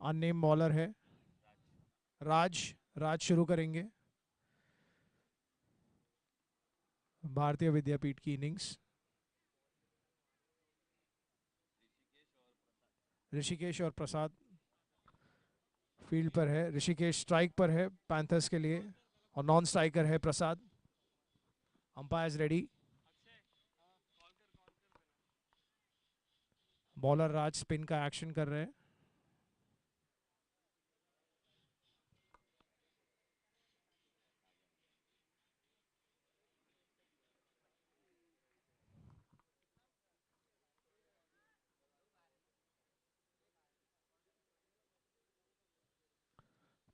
अननेम bowler है राज। राज शुरू करेंगे भारतीय विद्यापीठ की इनिंग्स। ऋषिकेश और प्रसाद फील्ड पर है। ऋषिकेश स्ट्राइक पर है पैंथर्स के लिए और नॉन स्ट्राइकर है Prasad. Umpires ready. Bowler Raj spin का एक्शन कर रहे हैं।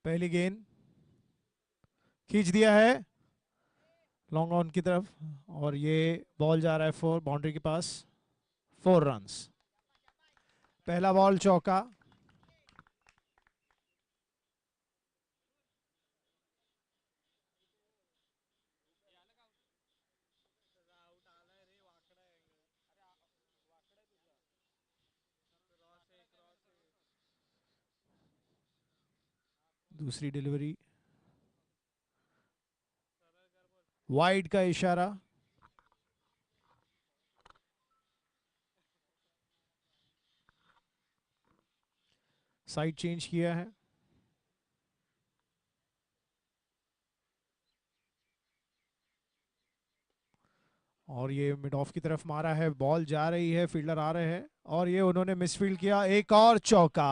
पहली गेंद खींच दिया है लॉन्ग ऑन की तरफ और ये बॉल जा रहा है फोर बाउंड्री के पास। 4 रन्स। पहला बॉल चौका। दूसरी डिलीवरी वाइड का इशारा। साइड चेंज किया है। और ये मिड ऑफ की तरफ मारा है। बॉल जा रही है फील्डर आ रहे हैं और ये उन्होंने मिसफील्ड किया। एक और चौका।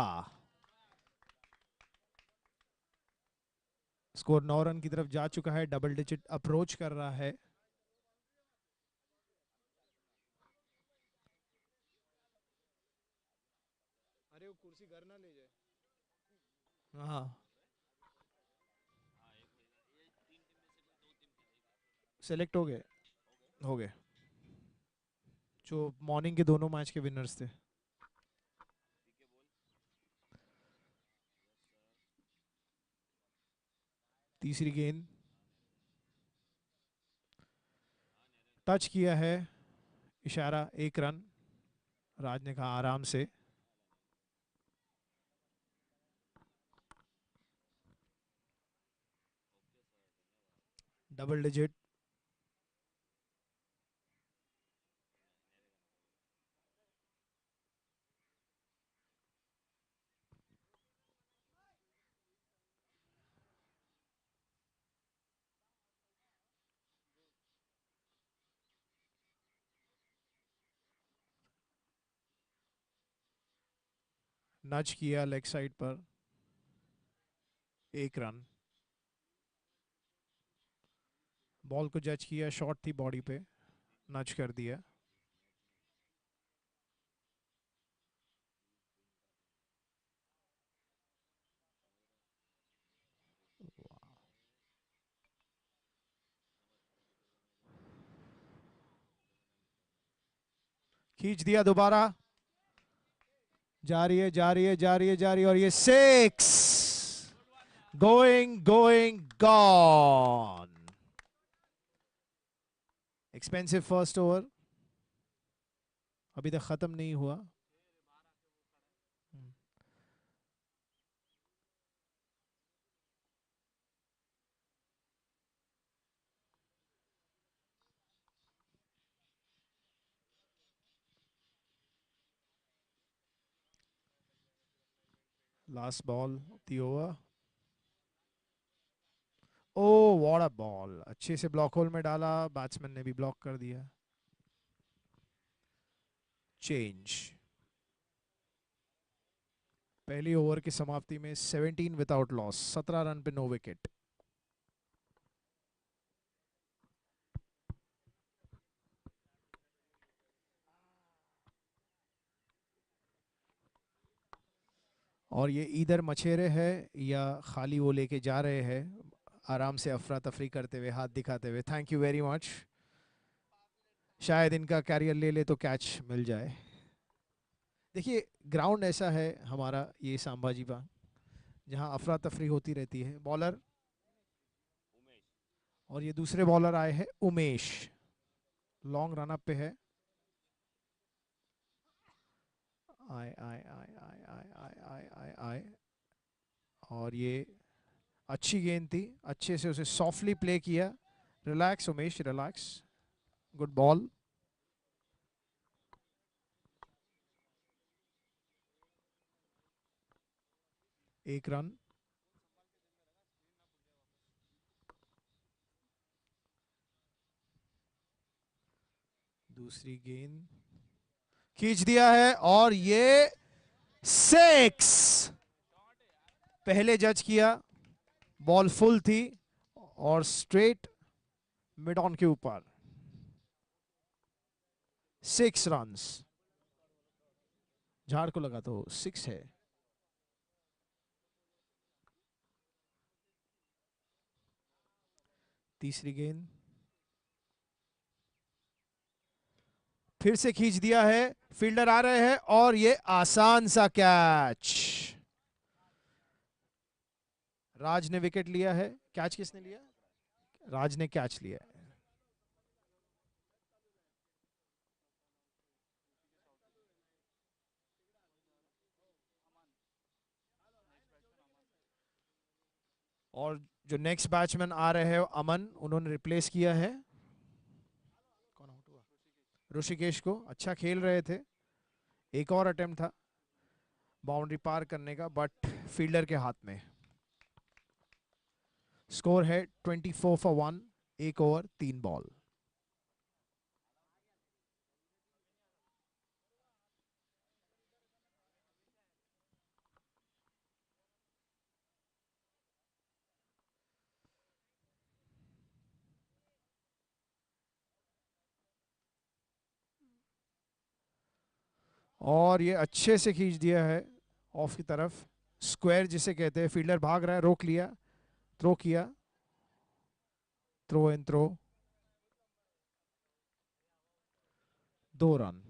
स्कोर 9 रन की तरफ जा चुका है। डबल डिजिट अप्रोच कर रहा है। अरे वो कुर्सी घर ना ले जाए। हाँ सेलेक्ट हो गए जो मॉर्निंग के दोनों मैच के विनर्स थे। तीसरी गेंद टच किया है इशारा। 1 रन। राज ने कहा आराम से। Double digit. नच किया लेग साइड पर। 1 रन। बॉल को जज किया शॉट थी बॉडी पे। नच कर दिया। खींच दिया दोबारा। जा रही है जा रही है जा रही है जा रही है और ये 6। Going going gone. Expensive first over अभी तक खत्म नहीं हुआ। Last ball of the over. Oh what a ball. अच्छे से ब्लॉक होल में डाला। बैट्समैन ने भी ब्लॉक कर दिया। चेंज। पहली ओवर की समाप्ति में 17 विदाउट लॉस। 17 रन पे नो विकेट। और ये इधर मछेरे है या खाली वो लेके जा रहे हैं आराम से अफरा तफरी करते हुए हाथ दिखाते हुए। Thank you very much. शायद इनका कैरियर ले ले तो कैच मिल जाए। देखिए ग्राउंड ऐसा है हमारा ये सांबाजी बाग जहां अफरा तफरी होती रहती है। बॉलर और ये दूसरे बॉलर आए हैं उमेश। लॉन्ग रन अप पे है। आए आए आए आए आए आए आए आए आए और ये अच्छी गेंद थी, अच्छे से उसे सॉफ्टली प्ले किया। Relax Umesh, relax. Good ball. एक रन। दूसरी गेंद खींच दिया है और ये 6। पहले जज किया, बॉल फुल थी और स्ट्रेट मिड ऑन के ऊपर। 6 रन्स। झाड़ को लगा तो 6 है। तीसरी गेंद फिर से खींच दिया है, फील्डर आ रहे हैं और ये आसान सा कैच। राज ने विकेट लिया है। कैच किसने लिया? राज ने कैच लिया है। और जो नेक्स्ट बैट्समैन आ रहे हैं अमन, उन्होंने रिप्लेस किया है। कौन आउट हुआ? ऋषिकेश को। अच्छा खेल रहे थे, एक और अटेम्प्ट था बाउंड्री पार करने का, बट फील्डर के हाथ में। स्कोर है 24 फॉर 1। एक ओवर 3 बॉल। और ये अच्छे से खींच दिया है ऑफ की तरफ, स्क्वायर जिसे कहते हैं। फील्डर भाग रहा है, रोक लिया, थ्रो किया। Throw and throw. 2 run.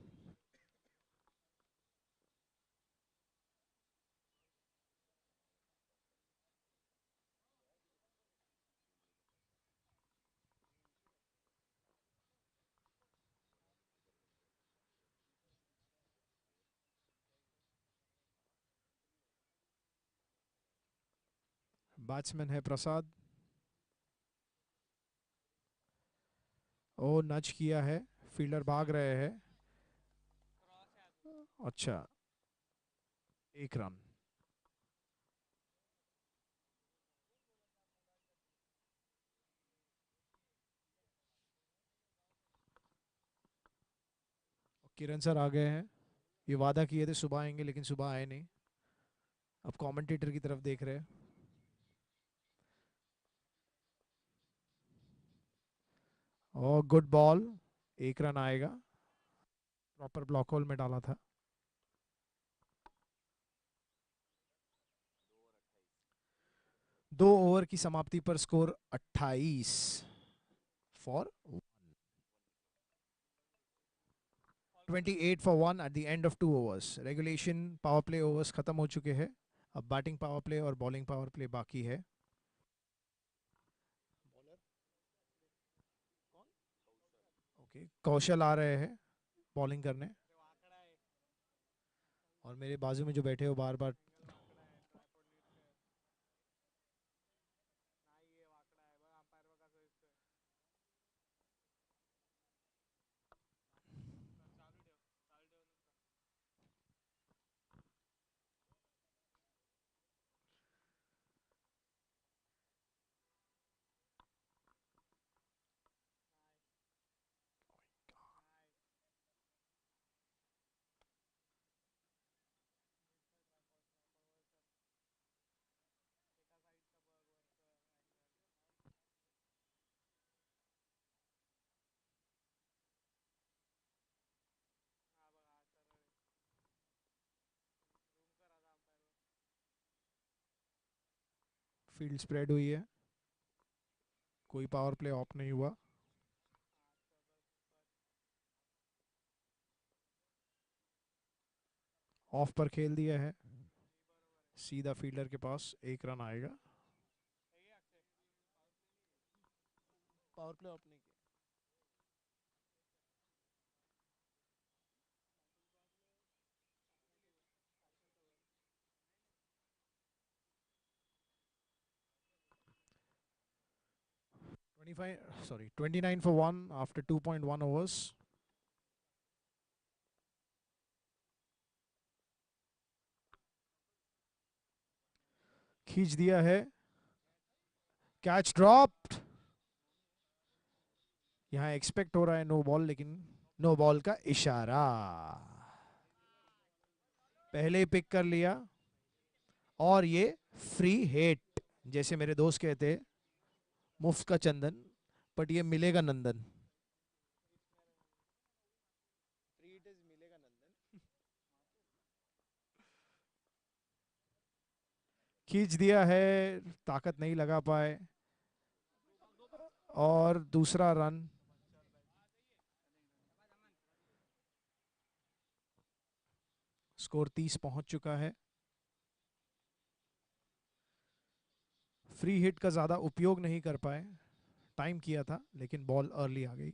Batsman है प्रसाद। ओ नच किया है, फील्डर भाग रहे हैं। अच्छा, 1 रन। किरण सर आ गए हैं। ये वादा किए थे सुबह आएंगे, लेकिन सुबह आए नहीं। अब कमेंटेटर की तरफ देख रहे हैं। और गुड बॉल। 1 रन आएगा। प्रॉपर ब्लॉक होल में डाला था। 2 ओवर की समाप्ति पर score 28 for 28 for 1 at the end of 2 overs. Regulation power play overs खत्म हो चुके हैं। अब बैटिंग पावर प्ले और बॉलिंग पावर प्ले बाकी है। ओके, कौशल आ रहे हैं बॉलिंग करने। और मेरे बाजू में जो बैठे हो बार बार। फील्ड स्प्रेड हुई है, कोई पावर प्ले ऑफ नहीं हुआ। ऑफ पर खेल दिया है, सीधा फील्डर के पास। 1 रन आएगा। पावर प्ले ऑफ नहीं किया। 29 for 1 after 2.1 overs. खींच दिया है, कैच ड्रॉप्ड। यहां एक्सपेक्ट हो रहा है नो बॉल, लेकिन नो बॉल का इशारा। पहले ही पिक कर लिया और ये फ्री हिट। जैसे मेरे दोस्त कहते, मुफ्त का चंदन, बट ये मिलेगा नंदन। खींच दिया है, ताकत नहीं लगा पाए और दूसरा रन। स्कोर 30 पहुंच चुका है। फ्री हिट का ज्यादा उपयोग नहीं कर पाए, टाइम किया था लेकिन बॉल अर्ली आ गई।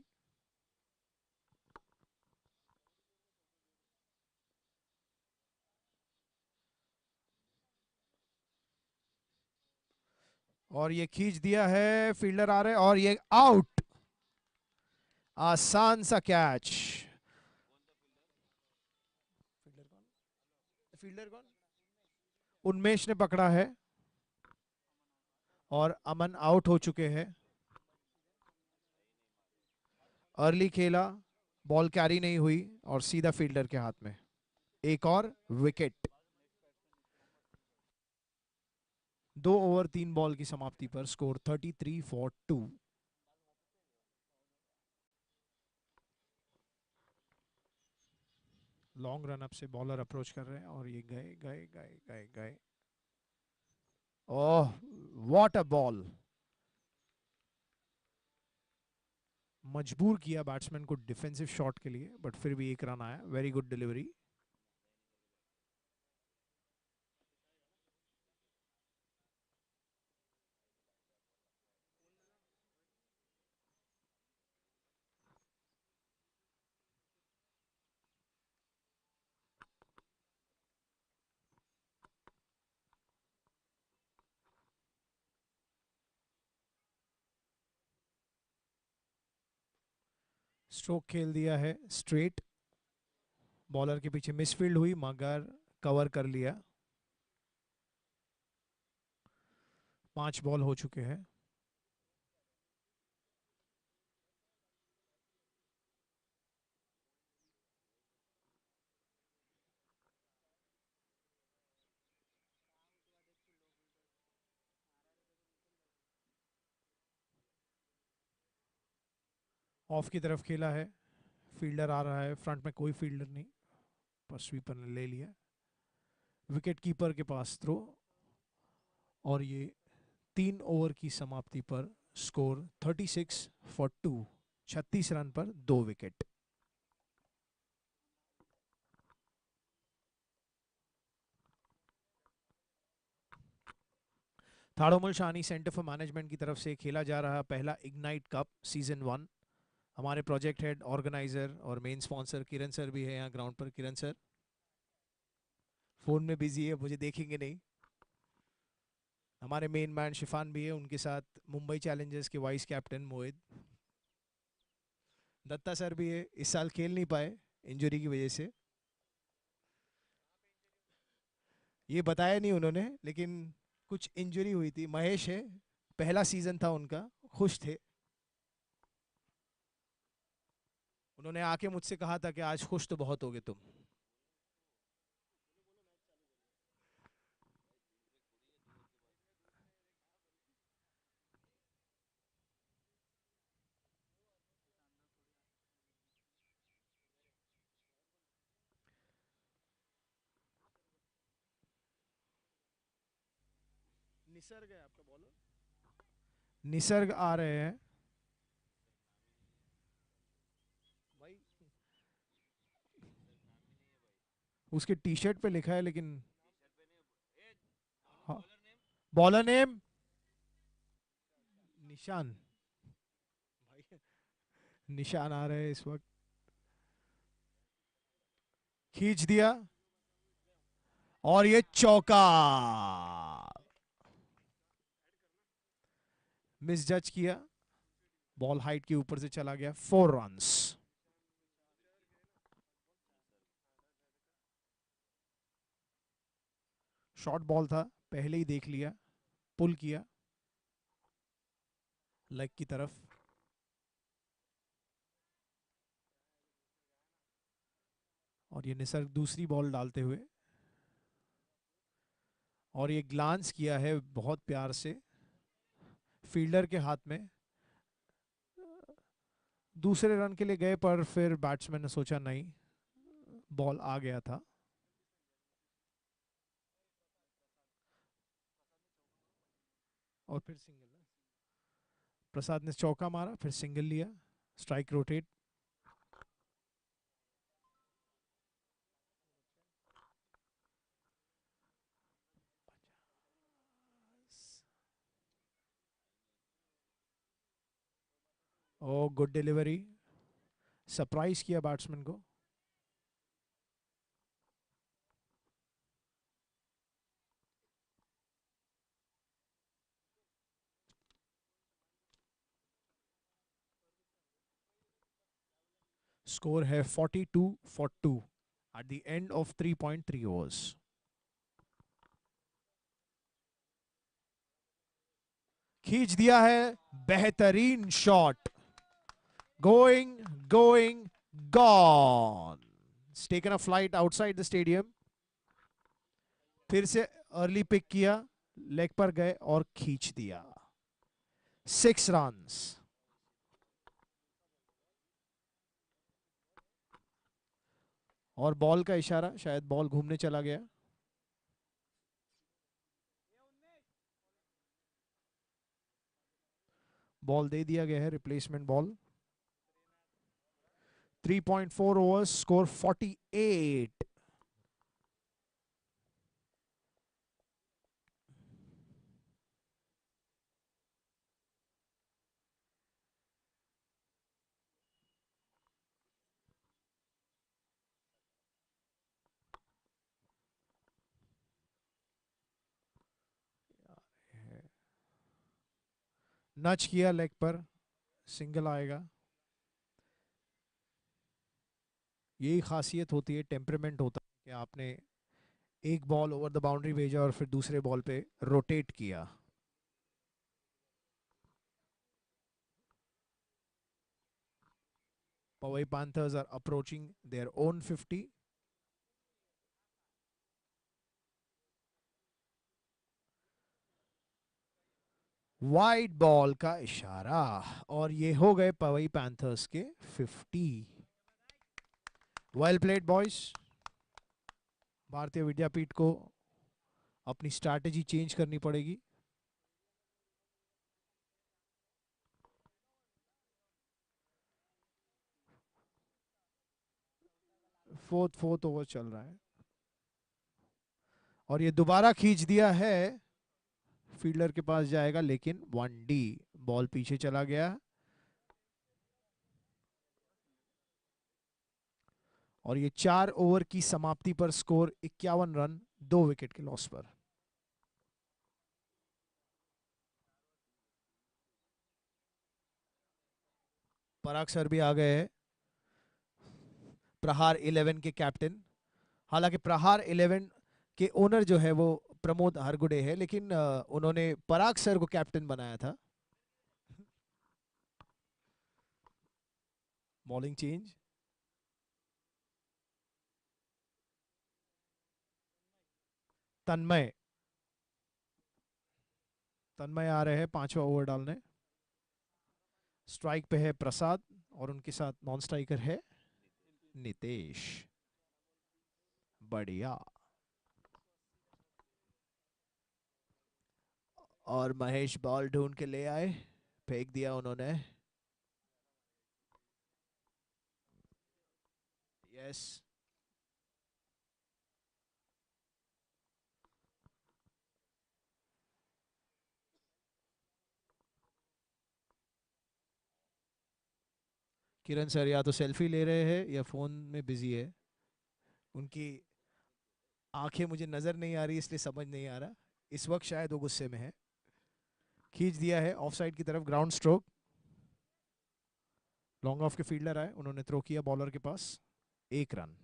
और ये खींच दिया है, फील्डर आ रहे और ये आउट। आसान सा कैच। फील्डर कौन? उन्मेष ने पकड़ा है और अमन आउट हो चुके हैं। अर्ली खेला, बॉल कैरी नहीं हुई और सीधा फील्डर के हाथ में। एक और विकेट। 2 ओवर 3 बॉल की समाप्ति पर score 33 for 2। Long run up से बॉलर अप्रोच कर रहे हैं और ये गए गए गए गए गए। ओह, व्हाट अ बॉल। मजबूर किया बैट्समैन को डिफेंसिव शॉट के लिए, बट फिर भी एक रन आया। Very good delivery. स्ट्रोक खेल दिया है स्ट्रेट। बॉलर के पीछे मिसफील्ड हुई मगर कवर कर लिया। 5 बॉल हो चुके हैं। ऑफ की तरफ खेला है, फील्डर आ रहा है, फ्रंट में कोई फील्डर नहीं, पर स्वीपर ने ले लिया। विकेट कीपर के पास थ्रो और ये 3 ओवर की समाप्ति पर स्कोर 36 फॉर 2। 36 रन पर 2 wicket. Thadomal Shani centre for management की तरफ से खेला जा रहा पहला इग्नाइट कप सीजन 1। हमारे प्रोजेक्ट हेड, ऑर्गेनाइजर और मेन स्पॉन्सर किरण सर भी है यहाँ ग्राउंड पर। किरण सर फोन में बिजी है, मुझे देखेंगे नहीं। हमारे मेन मैन शिफान भी है, उनके साथ मुंबई चैलेंजर्स के वाइस कैप्टन मोहित। दत्ता सर भी है, इस साल खेल नहीं पाए इंजरी की वजह से। ये बताया नहीं उन्होंने, लेकिन कुछ इंजरी हुई थी। महेश है, पहला सीजन था उनका, खुश थे। उन्होंने आके मुझसे कहा था कि आज खुश तो बहुत होगे तुम। निसर्ग है आपका बॉलर। निसर्ग आ रहे हैं भाई। उसके टी शर्ट पे लिखा है लेकिन। हाँ, बॉलर नेम निशान। भाई निशान आ रहे हैं इस वक्त। खींच दिया और ये चौका। मिस जज किया। बॉल हाइट के ऊपर से चला गया, 4 रन्स। शॉर्ट बॉल था, पहले ही देख लिया, पुल किया लेग की तरफ। और ये निसर्ग दूसरी बॉल डालते हुए, और ये ग्लांस किया है बहुत प्यार से फील्डर के हाथ में। दूसरे रन के लिए गए पर फिर बैट्समैन ने सोचा नहीं, बॉल आ गया था। और फिर सिंगल, प्रसाद ने चौका मारा, फिर सिंगल लिया, स्ट्राइक रोटेट। ओ गुड डिलीवरी, सरप्राइज किया बैट्समैन को। स्कोर है 42 for 2 at the end of 3.3 overs. खींच दिया है, बेहतरीन shot, going going gone, taken a flight outside the stadium. फिर से अर्ली पिक किया, लेग पर गए और खींच दिया, 6 रन्स। और बॉल का इशारा, शायद बॉल घूमने चला गया। बॉल दे दिया गया है, रिप्लेसमेंट बॉल। 3.4 overs, score 48। नच किया लेग पर, सिंगल आएगा। यही खासियत होती है, टेम्परामेंट होता है कि आपने एक बॉल ओवर द बाउंड्री भेजा और फिर दूसरे बॉल पे रोटेट किया। Powai Panthers are approaching their own 50। Wide ball का इशारा, और ये हो गए पवई पैंथर्स के 50। Well played boys. भारतीय विद्यापीठ को अपनी स्ट्रैटेजी चेंज करनी पड़ेगी। फोर्थ ओवर चल रहा है, और ये दोबारा खींच दिया है, फील्डर के पास जाएगा लेकिन 1D, बॉल पीछे चला गया। और ये 4 ओवर की समाप्ति पर स्कोर 51 रन, 2 विकेट के लॉस पर। पराग सर भी आ गए हैं, प्रहार 11 के कैप्टन। हालांकि प्रहार 11 के ओनर जो है वो प्रमोद हरगुडे है, लेकिन उन्होंने पराग सर को कैप्टन बनाया था। बॉलिंग चेंज, तन्मय, तन्मय आ रहे हैं 5वां ओवर डालने। स्ट्राइक पे है प्रसाद, और उनके साथ नॉन स्ट्राइकर है नितेश। बढ़िया। और महेश बॉल ढूंढ के ले आए, फेंक दिया उन्होंने। यस। किरण सर या तो सेल्फी ले रहे हैं या फोन में बिजी है। उनकी आंखें मुझे नजर नहीं आ रही, इसलिए समझ नहीं आ रहा। इस वक्त शायद वो गुस्से में है। खींच दिया है ऑफ साइड की तरफ, ग्राउंड स्ट्रोक। लॉन्ग ऑफ के फील्डर आए, उन्होंने थ्रो किया बॉलर के पास, 1 रन।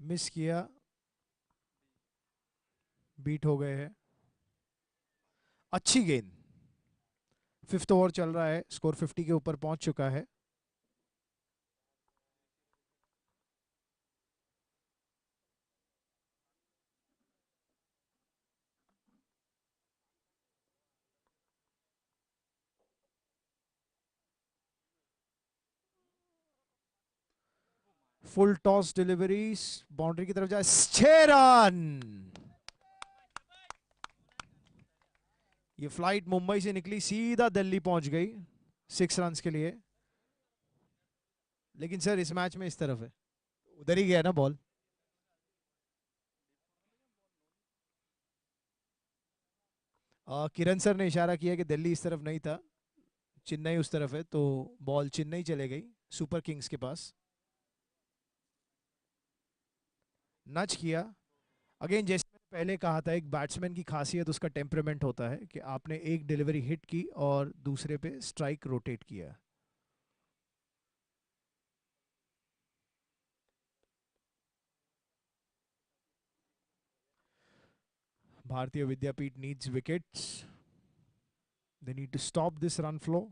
मिस किया, बीट हो गए हैं। अच्छी गेंद। 5th ओवर चल रहा है, स्कोर 50 के ऊपर पहुंच चुका है। फुल टॉस डिलीवरी, बाउंड्री की तरफ जाए, 6 रन। ये फ्लाइट मुंबई से निकली, सीधा दिल्ली पहुंच गई 6 रन के लिए। लेकिन सर इस मैच में इस तरफ है, उधर ही गया ना बॉल। किरण सर ने इशारा किया कि दिल्ली इस तरफ नहीं था, चेन्नई उस तरफ है, तो बॉल चेन्नई चले गई सुपर किंग्स के पास। नच किया। अगेन जैसे मैंने पहले कहा था, एक बैट्समैन की खासियत उसका टेम्परामेंट होता है कि आपने एक डिलीवरी हिट की और दूसरे पे स्ट्राइक रोटेट किया। Bharati Vidyapeeth needs wickets, they need to stop this run flow.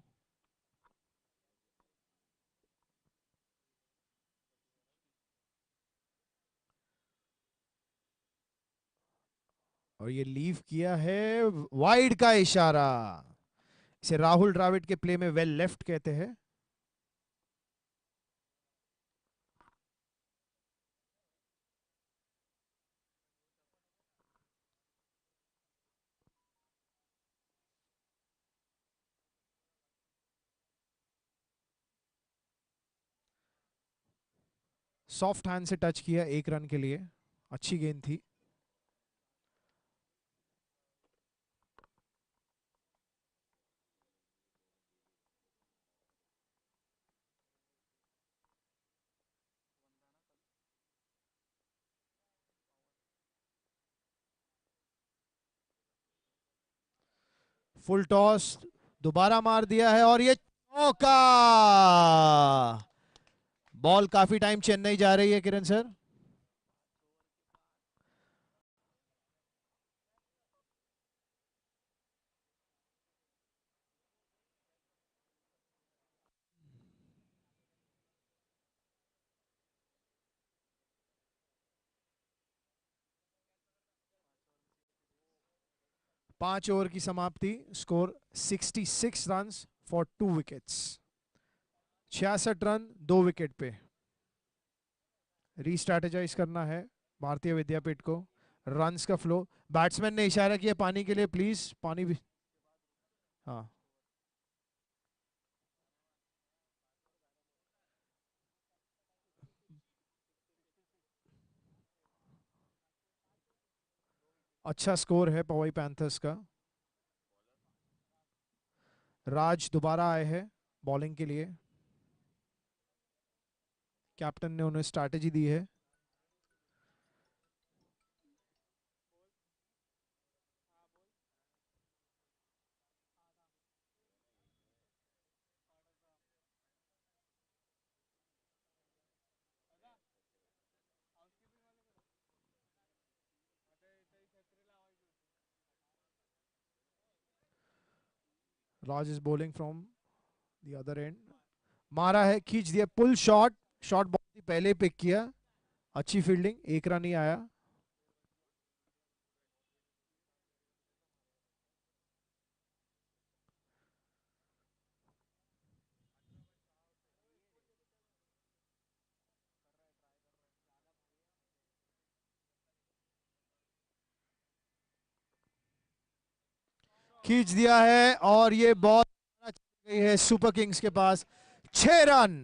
और ये लीव किया है, वाइड का इशारा। इसे राहुल द्रविड़ के प्ले में वेल लेफ्ट कहते हैं। सॉफ्ट हैंड से टच किया 1 रन के लिए, अच्छी गेंद थी। फुल टॉस, दोबारा मार दिया है और ये चौका। बॉल काफी टाइम चेन्नई जा रही है किरण सर। 5 ओवर की समाप्ति, score 66 run for 2 wickets. 66 run 2 wicket पे। रीस्ट्रैटेजाइज करना है भारतीय विद्यापीठ को। रन्स का फ्लो, बैट्समैन ने इशारा किया पानी के लिए, प्लीज पानी भी। हाँ, अच्छा स्कोर है पवई पैंथर्स का। राज दोबारा आए हैं बॉलिंग के लिए, कैप्टन ने उन्हें स्ट्रैटेजी दी है। Raj is bowling from the other end, मारा है, खींच दिया, पुल शॉट। शॉट बॉल पहले पिक किया, अच्छी फील्डिंग, 1 रन ही आया। खींच दिया है और ये बॉल चली गई है सुपर किंग्स के पास, 6 रन।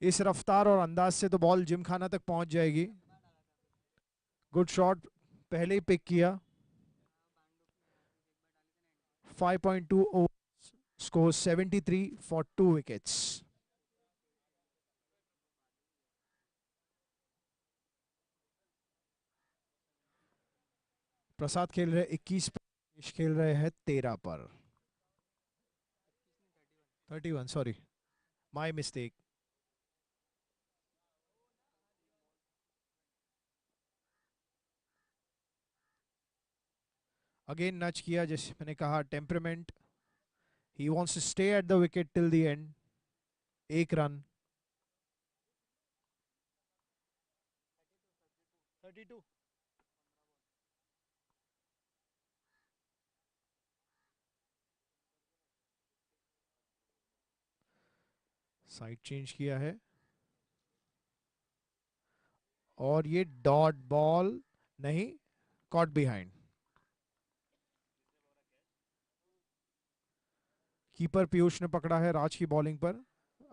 इस रफ्तार और अंदाज से तो बॉल जिम खाना तक पहुंच जाएगी। गुड शॉट, पहले ही पिक किया। 5.2 ओवर, स्कोर 73 फॉर 2 विकेट्स। प्रसाद खेल रहे 21 पर, खेल रहे हैं 13 पर। 31, sorry, my mistake. Again nudge किया, जैसे मैंने कहा, temperament, he wants to stay at the wicket till the end. एक रन। 32। साइड चेंज किया है और ये डॉट बॉल नहीं, कॉट बिहाइंड। कीपर पीयूष ने पकड़ा है राज की बॉलिंग पर।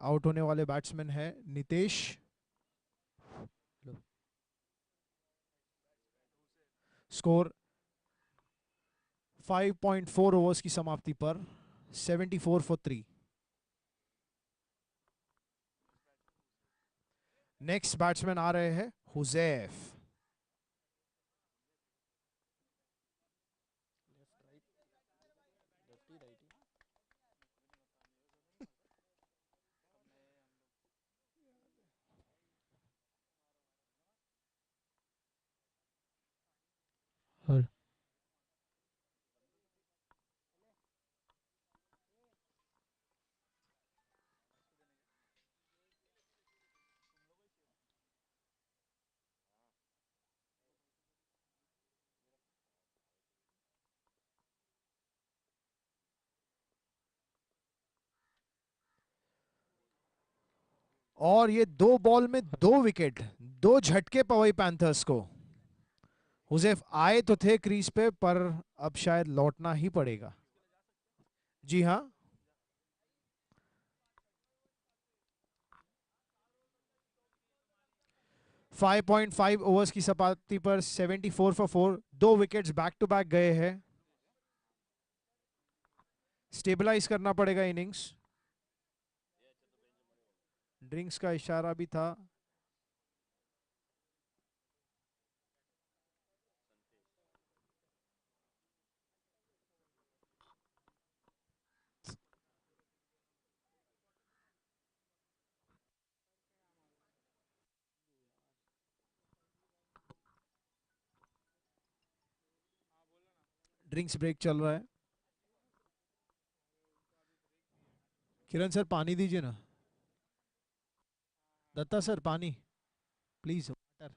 आउट होने वाले बैट्समैन है नितेश। स्कोर 5.4 ओवर्स की समाप्ति पर 74 फॉर 3। नेक्स्ट बैट्समैन आ रहे हैं हुजैफ। और ये 2 बॉल में 2 विकेट, 2 झटके पवई पैंथर्स को। हुजैफ आए तो थे क्रीज पे, पर अब शायद लौटना ही पड़ेगा। जी हाँ। 5.5 ओवर्स की समाप्ति पर 74 for 4। 2 wickets back to back गए हैं। स्टेबलाइज करना पड़ेगा इनिंग्स। ड्रिंक्स का इशारा भी था। ड्रिंक्स ब्रेक चल रहा है। किरण सर पानी दीजिए ना। दत्ता सर पानी प्लीज, वाटर।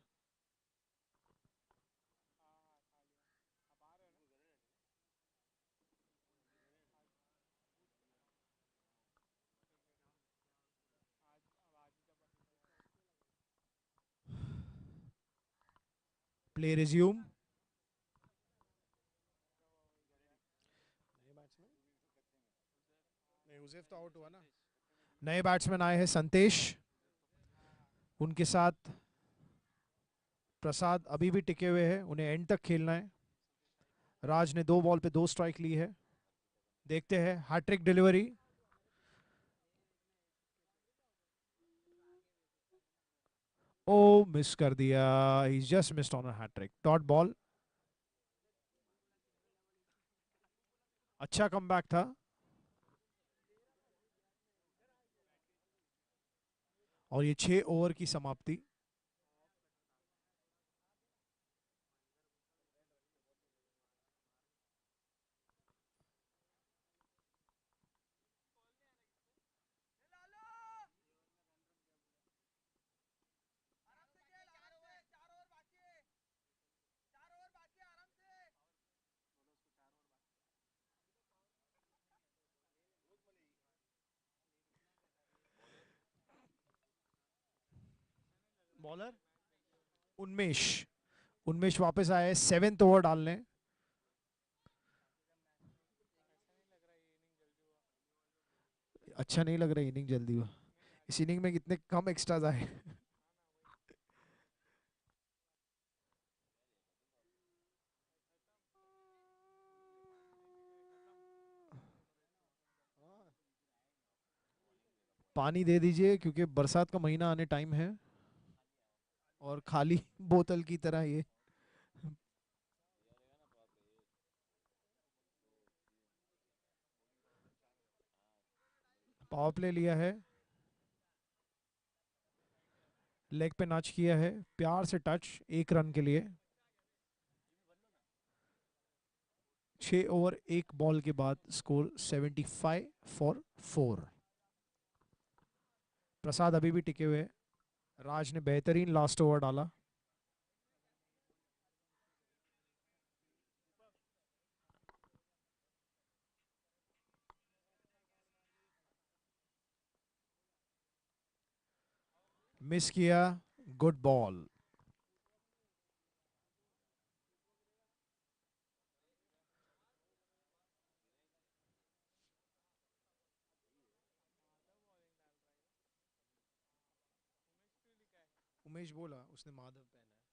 Play resume. तो आउट हुआ ना। नए बैट्समैन आए हैं संतेश, उनके साथ प्रसाद अभी भी टिके हुए हैं, उन्हें एंड तक खेलना है। राज ने 2 बॉल पे 2 स्ट्राइक ली है। देखते हैं हैट्रिक डिलीवरी। ओ, मिस कर दिया। He just missed on a hattrick. Dot ball. अच्छा कमबैक था। और ये 6 ओवर की समाप्ति। बॉलर उन्मेष। उन्मेष वापस आए 7th ओवर डालने। अच्छा नहीं लग रहा इनिंग जल्दी हुआ। इस इनिंग में कितने कम एक्स्ट्राज आए। पानी दे दीजिए क्योंकि बरसात का महीना आने टाइम है, और खाली बोतल की तरह ये। पावर प्ले लिया है, लेग पे नच किया है, प्यार से टच, 1 रन के लिए। 6 ओवर 1 बॉल के बाद स्कोर 75 फॉर 4। प्रसाद अभी भी टिके हुए। राज ने बेहतरीन लास्ट ओवर डाला। मिस किया, गुड बॉल। उमेश बोला, उसने माधव पहना है।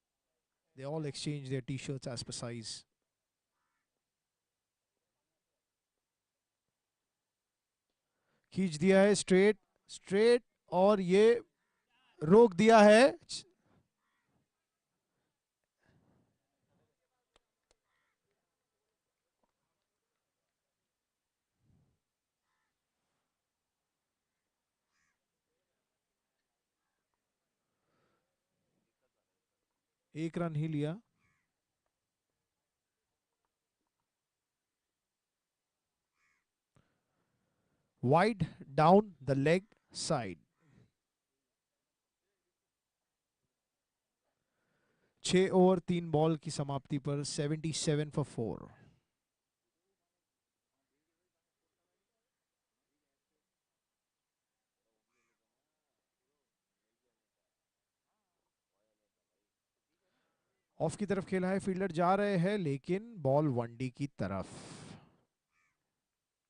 They all exchange their t-shirts as per size. खींच दिया है स्ट्रेट, स्ट्रेट, और ये रोक दिया है। 1 रन ही लिया। Wide down the leg side. 6 over 3 ball की समाप्ति पर 77 फॉर 4। ऑफ की तरफ खेला है, फील्डर जा रहे हैं, लेकिन बॉल वनडी की तरफ।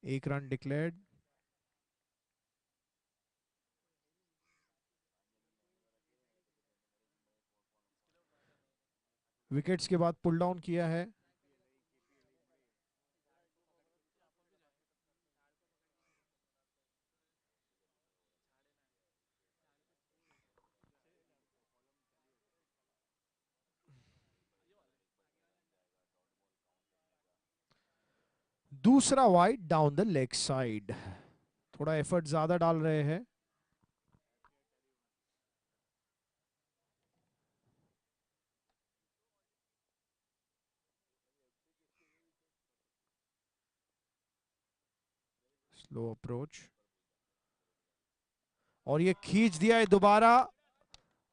1 रन डिक्लेयर्ड। विकेट्स के बाद पुल डाउन किया है। दूसरा wide down the leg side. थोड़ा एफर्ट ज्यादा डाल रहे हैं। स्लो अप्रोच, और ये खींच दिया है दोबारा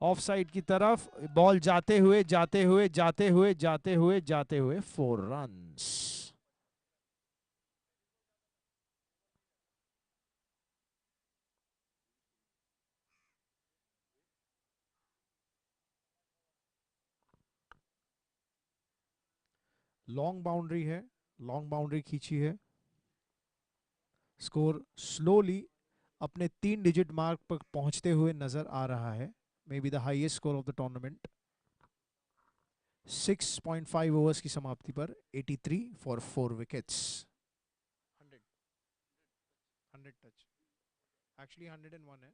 ऑफ साइड की तरफ। बॉल जाते हुए जाते हुए जाते हुए जाते हुए जाते हुए 4 रन्स। लॉन्ग बाउंड्री है, लॉन्ग बाउंड्री खींची है। स्कोर स्लोली अपने 3 डिजिट मार्क पर पहुंचते हुए नजर आ रहा है। May be the highest score of the tournament. 6.5 overs की समाप्ति पर 83 फॉर 4 विकेट्स। 100, 100 टच, एक्चुअली 101 है।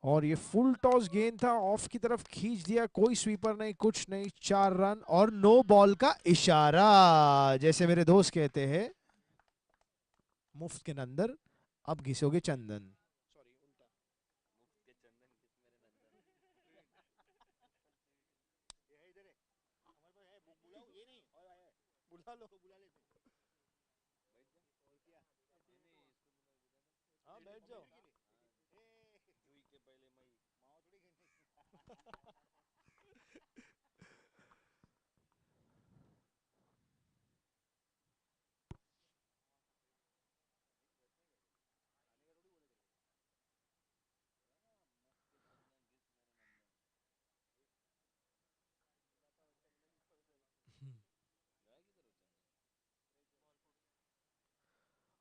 और ये फुल टॉस गेंद था, ऑफ की तरफ खींच दिया, कोई स्वीपर नहीं, कुछ नहीं, 4 रन और नो बॉल का इशारा। जैसे मेरे दोस्त कहते हैं, मुफ्त के नंदर, अब घिसोगे चंदन। सॉरी, उल्टा। बुला लो, बुला लेते हैं। हाँ, बैठ जाओ।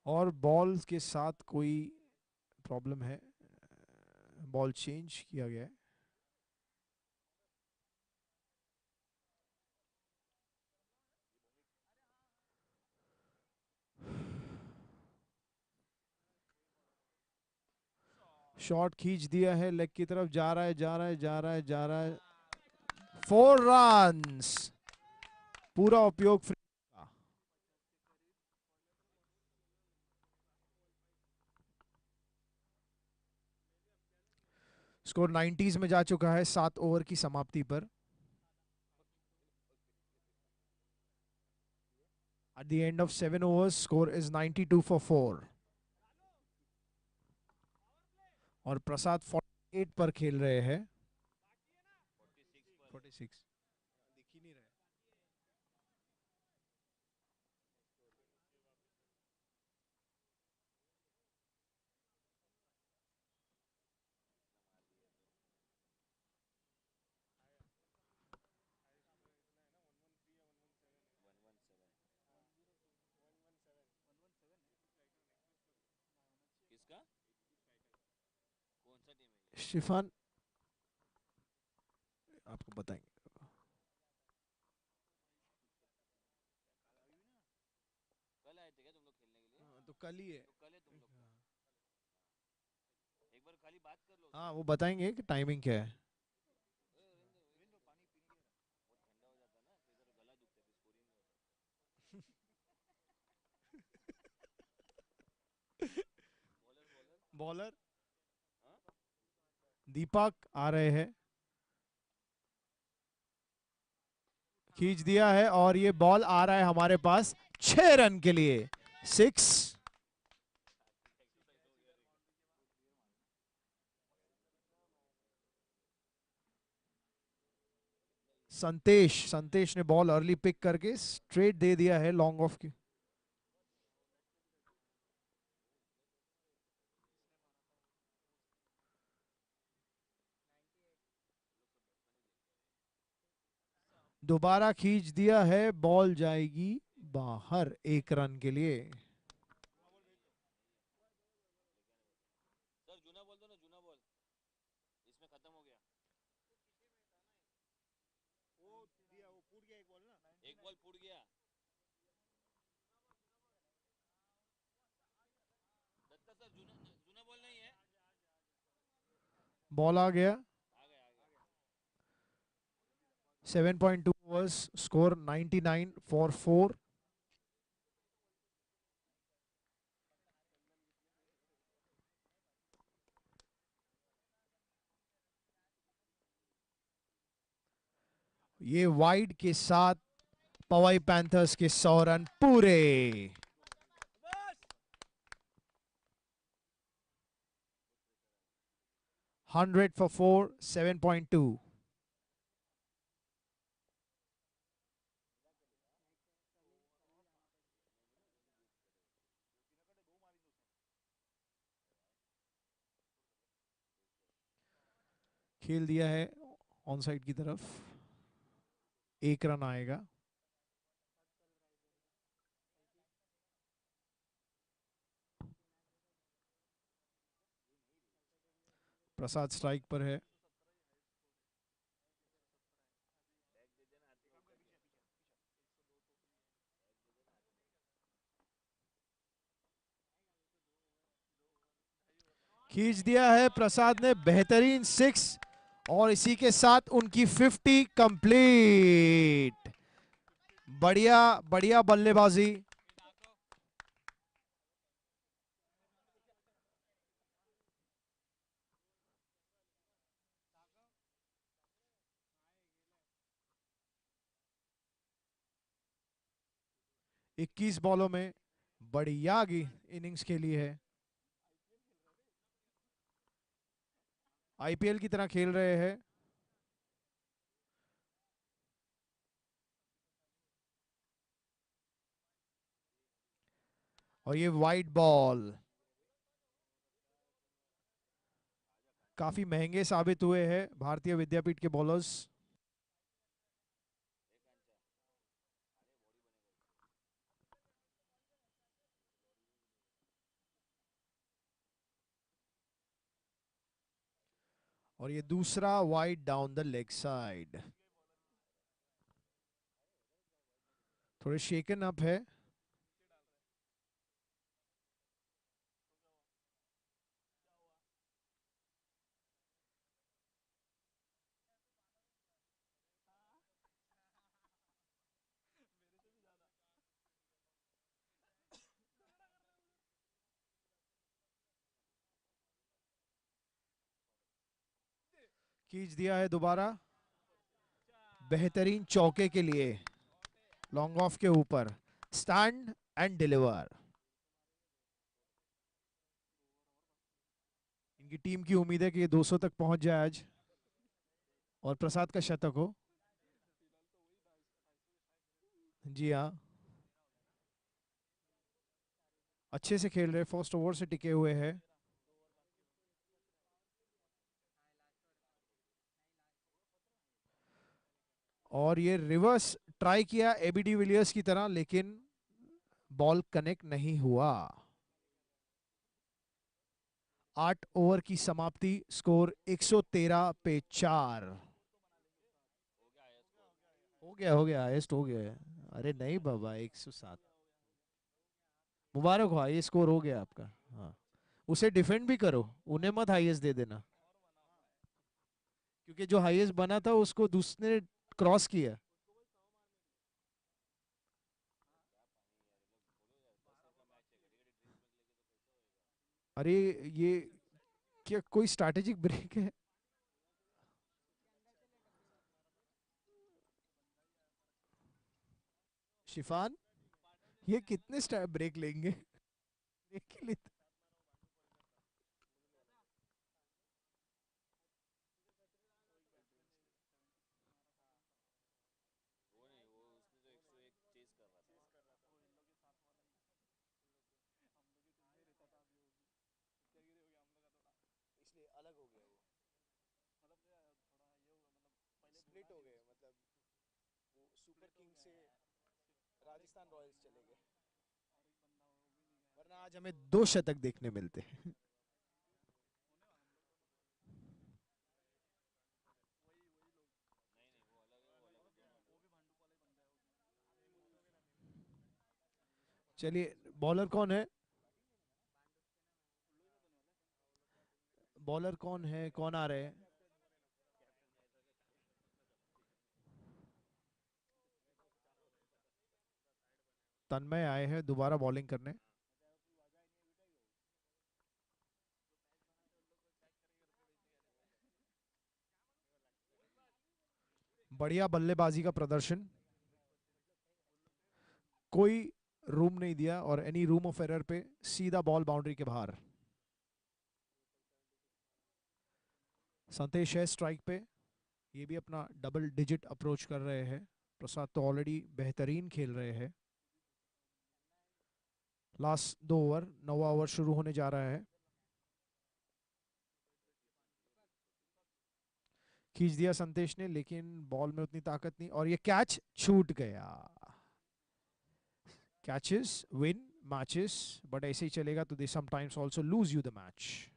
और बॉल के साथ कोई प्रॉब्लम है, बॉल चेंज किया गया है। शॉट खींच दिया है, लेग की तरफ जा रहा है, जा रहा है, जा रहा है, जा रहा है। 4 रन्स, पूरा उपयोग फ्री का। स्कोर 90s में जा चुका है 7 ओवर की समाप्ति पर। At the end of 7 overs, score is 92 for 4. और प्रसाद 48 पर खेल रहे हैं। 46 दिख ही नहीं रहा है। किसका? कौन सा टीम है ये? शिफान आपको बताएंगे। कल आए थे क्या तुम लोग खेलने के लिए? तो कल ही है। तो कल है तुम लोग का। एक बार खाली बात कर लो हाँ, उससे। वो बताएंगे कि टाइमिंग क्या है। रहने दो, पानी पी नहीं रहा। बहुत ठंडा हो जाता है ना, फिर इधर गला दुखता है, फिर स्कोरिंग नहीं होता। Bowler bowler. बॉलर हाँ। दीपक आ रहे हैं। खींच दिया है और ये बॉल आ रहा है हमारे पास 6 रन के लिए। 6। एक्सरसाइज हो गया रे। संतेश संतेश ने बॉल अर्ली पिक करके स्ट्रेट दे दिया है लॉन्ग ऑफ की। दोबारा खींच दिया है, बॉल जाएगी बाहर 1 रन के लिए। सर जूना बॉल दो ना, जूना बॉल। इसमें खत्म हो गया। एक बॉल फूट गया। दत्ता सर, जूना जूना बॉल नहीं है। बॉल आ गया। आ गया आ गया। 7.2 ओवर्स, स्कोर 99 फॉर 4। ये वाइड के साथ पवाई पैंथर्स के 100 रन पूरे। 100 for 4, 7.2। खेल दिया है ऑन साइड की तरफ, 1 रन आएगा। प्रसाद स्ट्राइक पर है। खींच दिया है प्रसाद ने, बेहतरीन 6। और इसी के साथ उनकी 50 कंप्लीट। बढ़िया बढ़िया बल्लेबाजी। इक्कीस बॉलों में बढ़िया इनिंग्स खेली है। आईपीएल की तरह खेल रहे हैं। और ये वाइड बॉल काफी महंगे साबित हुए हैं भारतीय विद्यापीठ के बॉलर्स। और ये दूसरा wide down the leg side. थोड़े शेकन अप है। खींच दिया है दोबारा, बेहतरीन चौके के लिए, लॉन्ग ऑफ के ऊपर, स्टैंड एंड डिलीवर। इनकी टीम की उम्मीद है कि ये 200 तक पहुंच जाए आज और प्रसाद का शतक हो। जी हाँ, अच्छे से खेल रहे, फर्स्ट ओवर से टिके हुए हैं। और ये रिवर्स ट्राई किया एबीडी विलियर्स की तरह, लेकिन बॉल कनेक्ट नहीं हुआ। 8 ओवर की समाप्ति, स्कोर 113 पे 4। हो गया हाईएस्ट हो गया है। अरे नहीं बाबा, 107। मुबारक हो, हाईएस्ट स्कोर हो गया आपका। हाँ, उसे डिफेंड भी करो, उन्हें मत हाईएस्ट दे देना, क्योंकि जो हाईएस्ट बना था उसको दूसरे क्रॉस किया। अरे ये क्या कोई स्ट्रैटेजिक ब्रेक है? शिफान, ये कितने ब्रेक लेंगे? ब्रेक के लिए वो नहीं, वो उसने तो 101 चेस कर रहा था। इसलिए अलग हो गया वो, स्प्लिट हो गए, मतलब वो सुपर किंग से राजस्थान रॉयल्स चले गए। वरना आज हमें 2 शतक देखने मिलते। नहीं नहीं, वो अलग है, वो अलग है, दोनों अलग है। चलिए, बॉलर कौन है? बॉलर कौन है, कौन आ रहे हैं? तन्मय आए हैं दोबारा बॉलिंग करने। बढ़िया बल्लेबाजी का प्रदर्शन, कोई रूम नहीं दिया और एनी रूम ऑफ एरर पे सीधा बॉल बाउंड्री के बाहर। संतेश है स्ट्राइक पे, ये भी अपना डबल डिजिट अप्रोच कर रहे हैं। प्रसाद तो ऑलरेडी बेहतरीन खेल रहे हैं। लास्ट 2 ओवर, 9वां ओवर शुरू होने जा रहा है। खींच दिया संतेश ने, लेकिन बॉल में उतनी ताकत नहीं और ये कैच छूट गया। कैचेस विन मैचेस, बट ऐसे ही चलेगा तो they sometimes also lose you the match.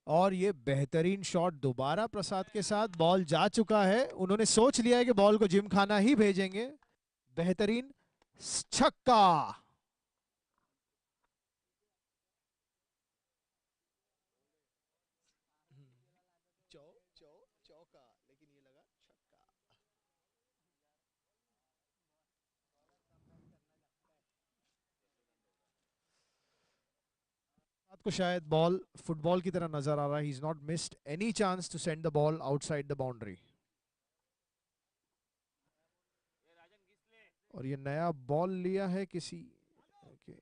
और ये बेहतरीन शॉट दोबारा प्रसाद के साथ, बॉल जा चुका है, उन्होंने सोच लिया है कि बॉल को जिम खाना ही भेजेंगे। बेहतरीन छक्का। चौ चौ चौका, लेकिन ये लगा छक्का। को शायद बॉल फुटबॉल की तरह नजर आ रहा है, he is not missed any chance to send the ball outside the boundary. ये राजन किस ले? और ये नया बॉल लिया है किसी के।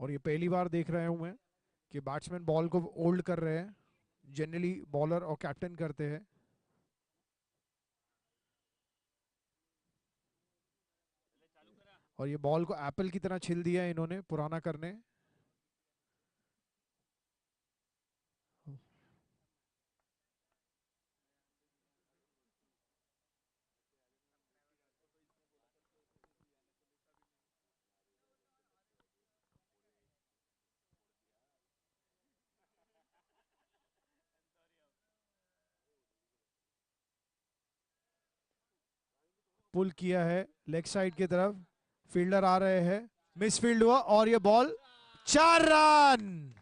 और ये पहली बार देख रहा हूं मैं कि बैट्समैन बॉल को होल्ड कर रहे हैं, जनरली बॉलर और कैप्टन करते हैं। ले चालू करा। और ये बॉल को एप्पल की तरह छिल दिया इन्होंने, पुराना करने। पुल किया है लेग साइड की तरफ, फील्डर आ रहे हैं, मिस फील्ड हुआ और ये बॉल 4 रन।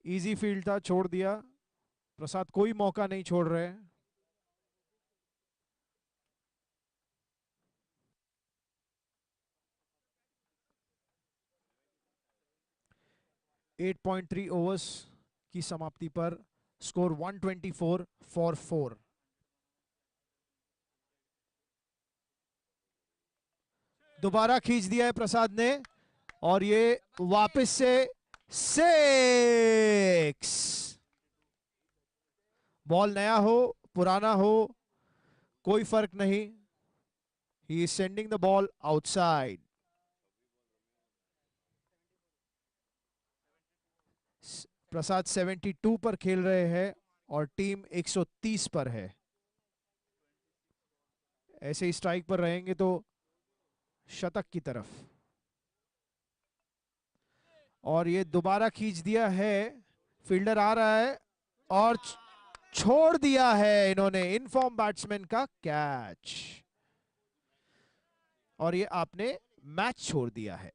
इजी फील्ड था, छोड़ दिया प्रसाद, कोई मौका नहीं छोड़ रहे। 8.3 ओवर्स की समाप्ति पर स्कोर 124 फॉर 4। दोबारा खींच दिया है प्रसाद ने और ये वापस से 6। बॉल नया हो पुराना हो कोई फर्क नहीं, he is sending the ball outside. Prasad 72 पर खेल रहे हैं और टीम 130 पर है। ऐसे ही स्ट्राइक पर रहेंगे तो शतक की तरफ। और ये दोबारा खींच दिया है, फील्डर आ रहा है और छोड़ दिया है इन्होंने, इनफॉर्म बैट्समैन का कैच, और ये आपने मैच छोड़ दिया है।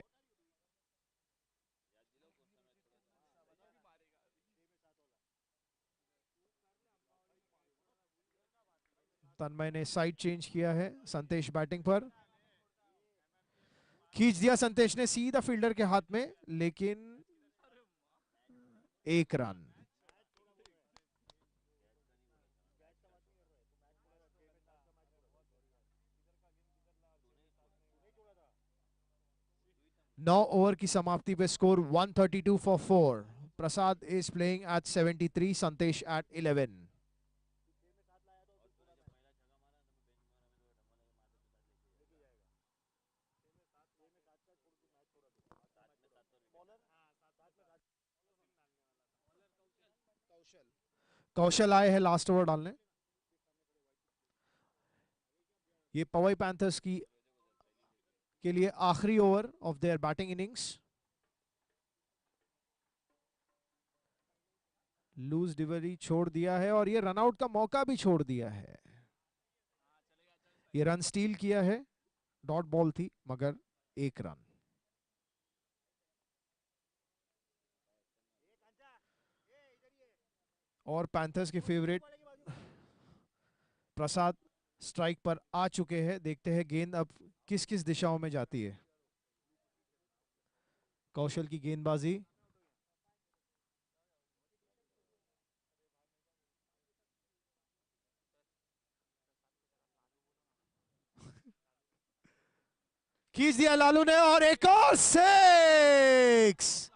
तन्मय ने साइड चेंज किया है, संतेश बैटिंग पर। खींच दिया संतेश ने सीधा फील्डर के हाथ में, लेकिन 1 रन। नौ ओवर की समाप्ति पे score 132 for 4। Prasad is playing at 73, Santesh at 11। Kaushal आए हैं लास्ट ओवर डालने। ये पवई पैंथर्स की के लिए आखिरी over of their batting innings. Loose delivery छोड़ दिया है और ये रनआउट का मौका भी छोड़ दिया है। ये रन स्टील किया है, डॉट बॉल थी मगर 1 रन। और पैंथर्स के फेवरेट प्रसाद स्ट्राइक पर आ चुके हैं। देखते हैं गेंद अब किस किस दिशाओं में जाती है। कौशल की गेंदबाजी, खींच दिया लालू ने और एक और 6।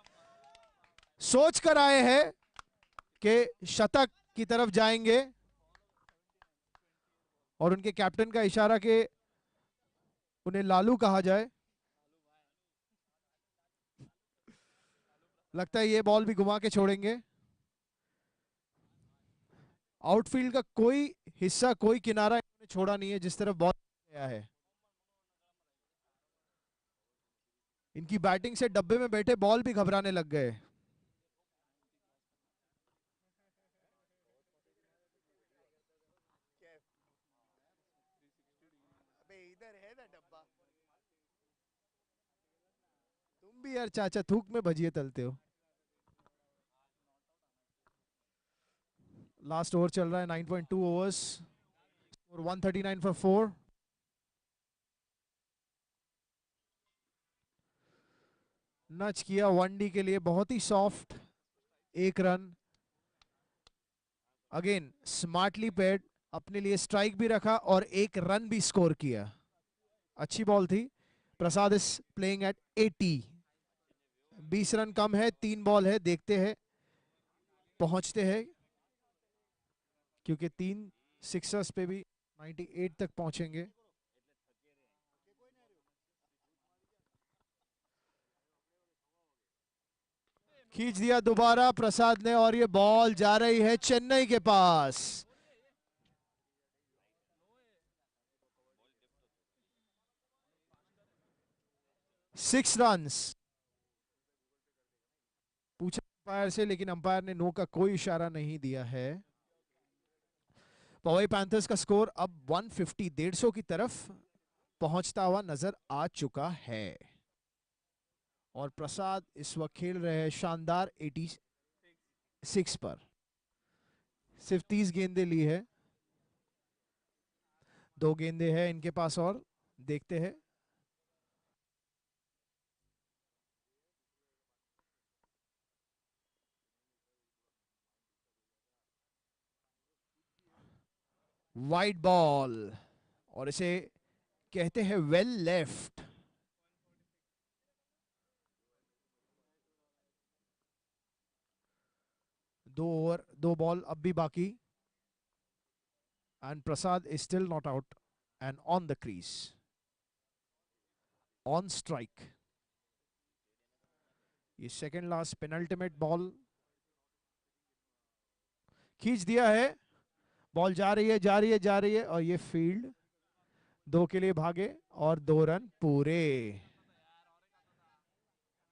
सोच कर आए हैं कि शतक की तरफ जाएंगे और उनके कैप्टन का इशारा कि उन्हें लालू कहा जाए। लगता है ये बॉल भी घुमा के छोड़ेंगे। आउटफील्ड का कोई हिस्सा, कोई किनारा इन्होंने छोड़ा नहीं है जिस तरफ बॉल गया है। इनकी बैटिंग से डब्बे में बैठे बॉल भी घबराने लग गए। अबे इधर है ना डब्बा, तुम भी यार चाचा थूक में भजिए तलते हो। लास्ट ओवर चल रहा है, 9.2 ओवर्स और 139 फॉर 4। नच किया वनडी के लिए, बहुत ही soft, 1 run. Again smartly paid, अपने लिए स्ट्राइक भी रखा और 1 रन भी स्कोर किया। अच्छी बॉल थी। प्रसाद इज प्लेइंग एट 80। 20 रन कम है, 3 बॉल है, देखते हैं पहुंचते हैं, क्योंकि 3 सिक्सर्स पे भी 98 तक पहुंचेंगे। खींच दिया दोबारा प्रसाद ने और ये बॉल जा रही है चेन्नई के पास। 6 रन्स। पूछा अंपायर से, लेकिन अंपायर ने नो का कोई इशारा नहीं दिया है। पवई पैंथर्स का स्कोर अब 150 150 की तरफ पहुंचता हुआ नजर आ चुका है। और प्रसाद इस वक्त खेल रहे हैं शानदार 86 पर। सिर्फ 30 गेंदें ली है, 2 गेंदें हैं इनके पास और देखते हैं। वाइड बॉल और इसे कहते हैं वेल लेफ्ट। 2 ओवर 2 बॉल अब भी बाकी and Prasad is still not out and on the crease on strike. ये सेकंड लास्ट पेनल्टीमेट बॉल खींच दिया है, बॉल जा रही है जा रही है जा रही है और ये फील्ड 2 के लिए भागे और 2 रन पूरे।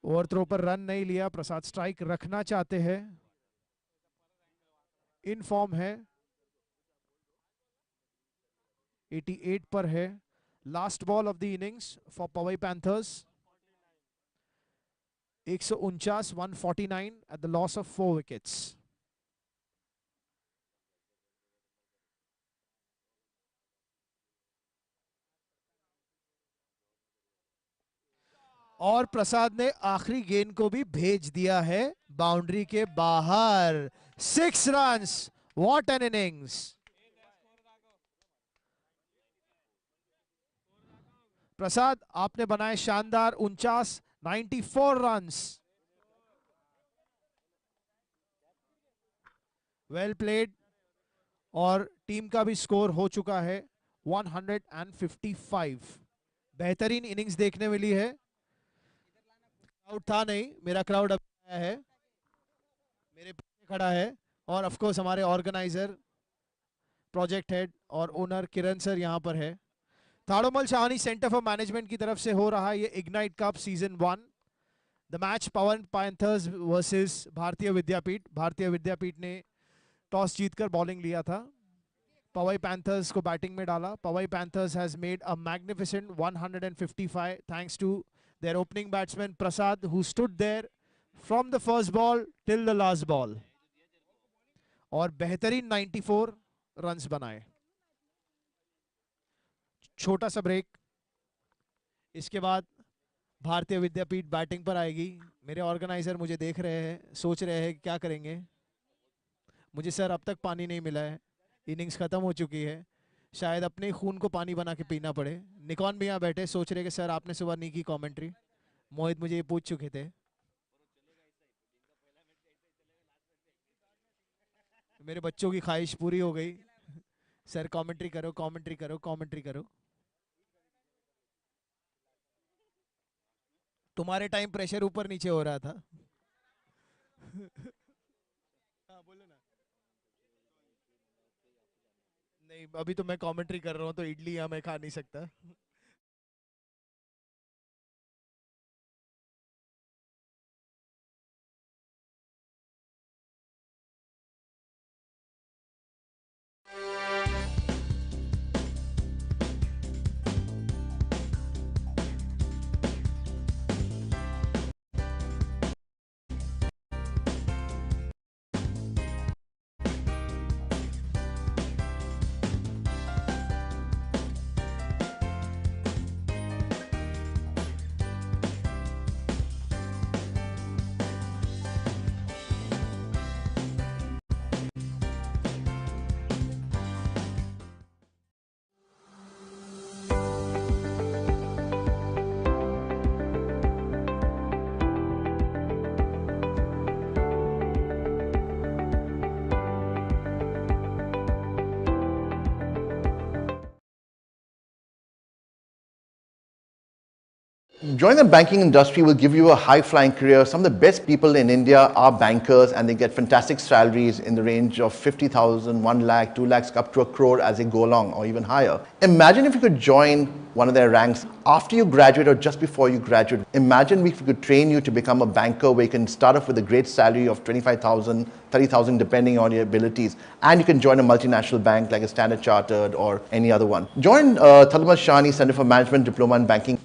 ओवर थ्रो पर रन नहीं लिया, प्रसाद स्ट्राइक रखना चाहते हैं, इन फॉर्म है, 88 पर है। Last ball of the innings for Powai Panthers, 149 149 at the loss of 4 wickets. और प्रसाद ने आखिरी गेंद को भी भेज दिया है बाउंड्री के बाहर। 6 रन्स, व्हाट एन इनिंग्स। प्रसाद आपने बनाए शानदार 94 रन्स। वेल प्लेड और टीम का भी स्कोर हो चुका है 155। बेहतरीन इनिंग्स देखने मिली है। क्राउड था नहीं, मेरा क्राउड अब आया है, मेरे पीछे खड़ा है और ऑफ कोर्स हमारे ऑर्गेनाइजर, प्रोजेक्ट हेड और ओनर किरण सर यहाँ पर है। Thadomal Shahani centre for management की तरफ से हो रहा है ये ignite cup season 1। The match Pawan panthers versus भारतीय विद्यापीठ। भारतीय विद्यापीठ ने टॉस जीतकर बॉलिंग लिया था, पवई पैंथर्स को बैटिंग में डाला। Powai Panthers has made a magnificent 155 thanks to their opening batsman Prasad, who stood there from the first ball till the last ball और बेहतरीन 94 रन्स बनाए। छोटा सा ब्रेक, इसके बाद भारतीय विद्यापीठ बैटिंग पर आएगी। मेरे ऑर्गेनाइजर मुझे देख रहे हैं, सोच रहे हैं कि क्या करेंगे। मुझे सर अब तक पानी नहीं मिला है, इनिंग्स खत्म हो चुकी है, शायद अपने खून को पानी बना के पीना पड़े। निकॉन भी यहाँ बैठे सोच रहे कि सर आपने सुबह नहीं की कमेंट्री। मोहित मुझे ये पूछ चुके थे। मेरे बच्चों की ख्वाहिश पूरी हो गई, सर कमेंट्री करो कमेंट्री करो कमेंट्री करो। तुम्हारे टाइम प्रेशर ऊपर नीचे हो रहा था। हाँ बोलो ना। नहीं अभी तो मैं कमेंट्री कर रहा हूँ तो इडली यहाँ मैं खा नहीं सकता। Joining the banking industry will give you a high-flying career. Some of the best people in India are bankers, and they get fantastic salaries in the range of 50,000, 1 lakh, 2 lakhs, up to a crore as they go along, or even higher. Imagine if you could join one of their ranks after you graduate or just before you graduate. Imagine if we could train you to become a banker where you can start off with a great salary of 25,000, 30,000 depending on your abilities, and you can join a multinational bank like a Standard Chartered or any other one. Join Thalmas Shani Center for Management Diploma in Banking.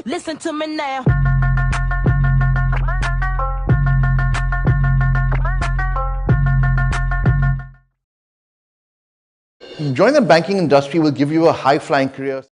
Listen to me now. Joining the banking industry will give you a high-flying career.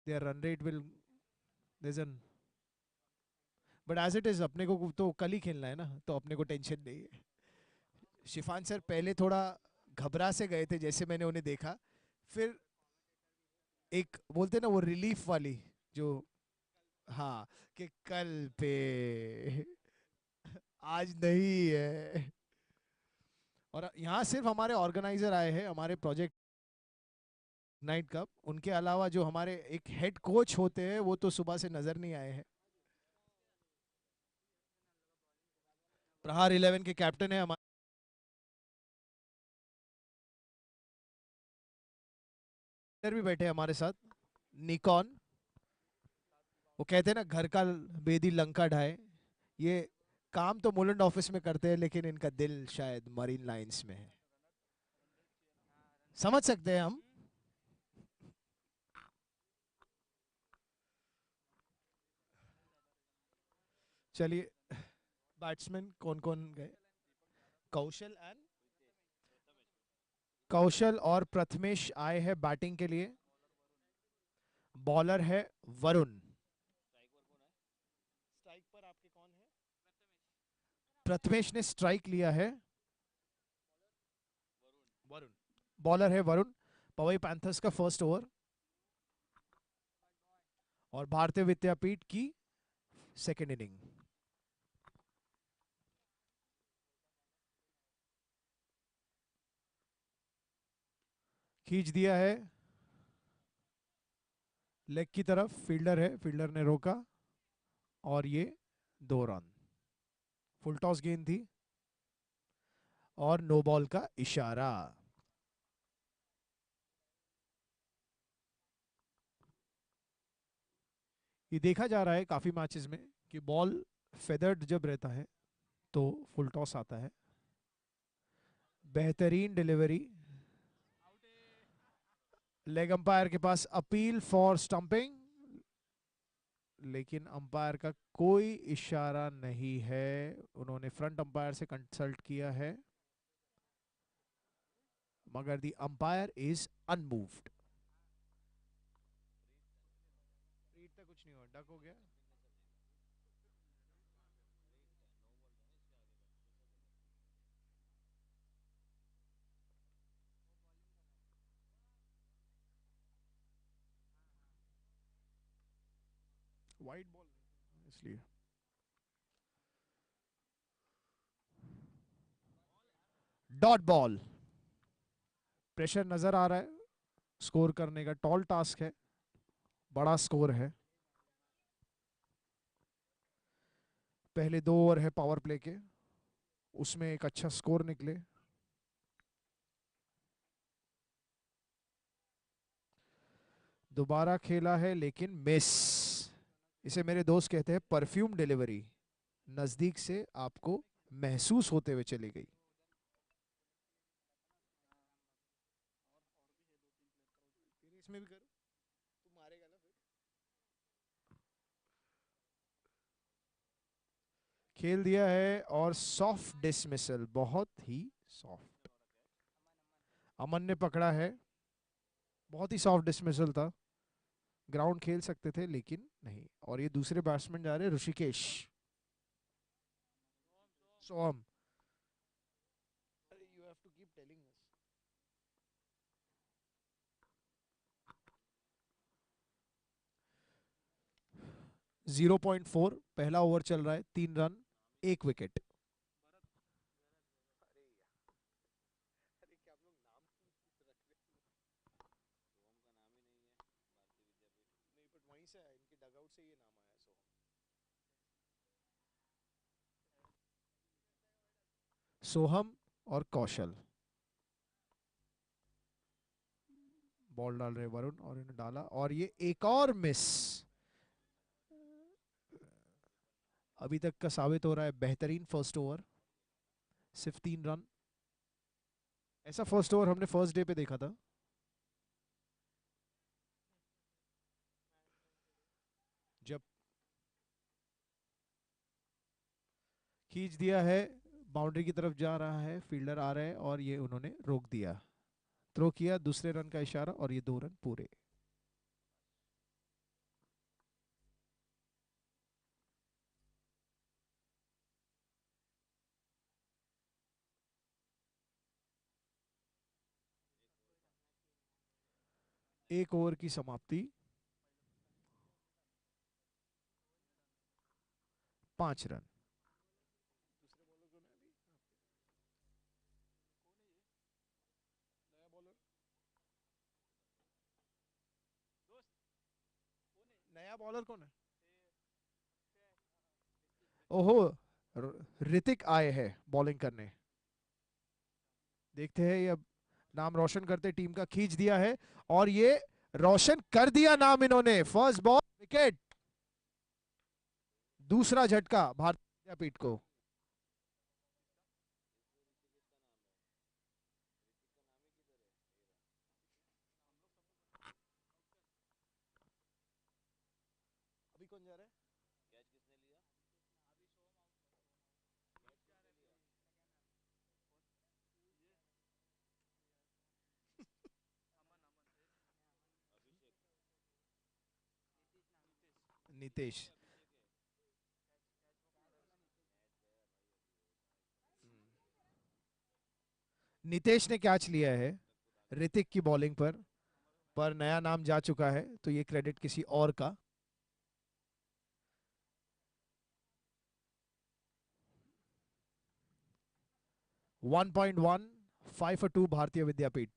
Their run rate will, there's an, but as it is अपने को तो कल ही खेलना है ना, तो अपने को टेंशन नहीं है. शिफान सर पहले थोड़ा घबरा से गए थे जैसे मैंने उन्हें देखा, फिर एक बोलते ना वो रिलीफ वाली जो, हाँ, कि कल पे आज नहीं है. और यहाँ सिर्फ हमारे ऑर्गेनाइजर आए हैं हमारे प्रोजेक्ट नाइट कप, उनके अलावा जो हमारे एक हेड कोच होते हैं वो तो सुबह से नजर नहीं आए हैं. प्रहार 11 के कैप्टन है हमारे भी बैठे हमारे साथ, निकॉन. वो कहते हैं ना घर का बेदी लंका ढाए, ये काम तो मुलंड ऑफिस में करते हैं लेकिन इनका दिल शायद मरीन लाइंस में है. समझ सकते हैं हम. चलिए, बैट्समैन कौन कौन गए? कौशल एंड कौशल और प्रथमेश आए हैं बैटिंग के लिए. बॉलर है वरुण. स्ट्राइक पर आपके कौन है? प्रथमेश ने स्ट्राइक लिया है. वरुण. बॉलर है वरुण. पवई पैंथर्स का फर्स्ट ओवर और भारतीय विद्यापीठ की सेकेंड इनिंग. खींच दिया है लेग की तरफ, फील्डर है, फील्डर ने रोका और ये 2 रन. फुल टॉस गेंद थी और नो बॉल का इशारा. ये देखा जा रहा है काफी मैचेस में कि बॉल फेदर्ड जब रहता है तो फुल टॉस आता है. बेहतरीन डिलीवरी. लेग अंपायर के पास अपील फॉर स्टंपिंग, लेकिन अंपायर का कोई इशारा नहीं है. उन्होंने फ्रंट अंपायर से कंसल्ट किया है मगर the umpire is unmoved. Read तक कुछ नहीं हुआ, डक हो गया. वाइड बॉल इसलिए. Dot ball. प्रेशर नजर आ रहा है. स्कोर करने का टॉल टास्क है, बड़ा स्कोर है. पहले 2 ओवर है पावर प्ले के, उसमें एक अच्छा स्कोर निकले. दोबारा खेला है लेकिन मिस. इसे मेरे दोस्त कहते हैं परफ्यूम डिलीवरी, नजदीक से आपको महसूस होते हुए चली गई। इसमें भी करूं, तू मारेगा ना फिर। खेल दिया है और सॉफ्ट डिसमिसल, बहुत ही सॉफ्ट। अमन ने पकड़ा है, बहुत ही सॉफ्ट डिसमिसल था। ग्राउंड खेल सकते थे लेकिन नहीं। और ये दूसरे बैट्समैन जा रहे हैं Rishikesh. Soham, you have to keep telling us. 0.4 पहला ओवर चल रहा है, 3 रन 1 विकेट। सोहम और कौशल बॉल डाल रहे वरुण और इन्हें डाला और ये एक और मिस। अभी तक का साबित हो रहा है बेहतरीन फर्स्ट ओवर, सिर्फ 3 रन। ऐसा फर्स्ट ओवर हमने फर्स्ट डे पे देखा था। जब खींच दिया है, बाउंड्री की तरफ जा रहा है, फील्डर आ रहे हैं और ये उन्होंने रोक दिया। थ्रो किया, दूसरे रन का इशारा और ये 2 रन पूरे। एक ओवर की समाप्ति, 5 रन। नया बॉलर कौन है? ओहो, ऋतिक आए हैं बॉलिंग करने। देखते हैं ये अब नाम रोशन करते, टीम का खींच दिया है और ये रोशन कर दिया नाम इन्होंने। फर्स्ट बॉल विकेट, दूसरा झटका भारतीय विद्यापीठ को। अभी कौन जा रहा है? कैच किसने लिया? अभिषेक। नितेश। नितेश ने कैच लिया है ऋतिक की बॉलिंग पर नया नाम जा चुका है तो ये क्रेडिट किसी और का। One 1.1, 5 for 2 Bharati Vidyapeeth.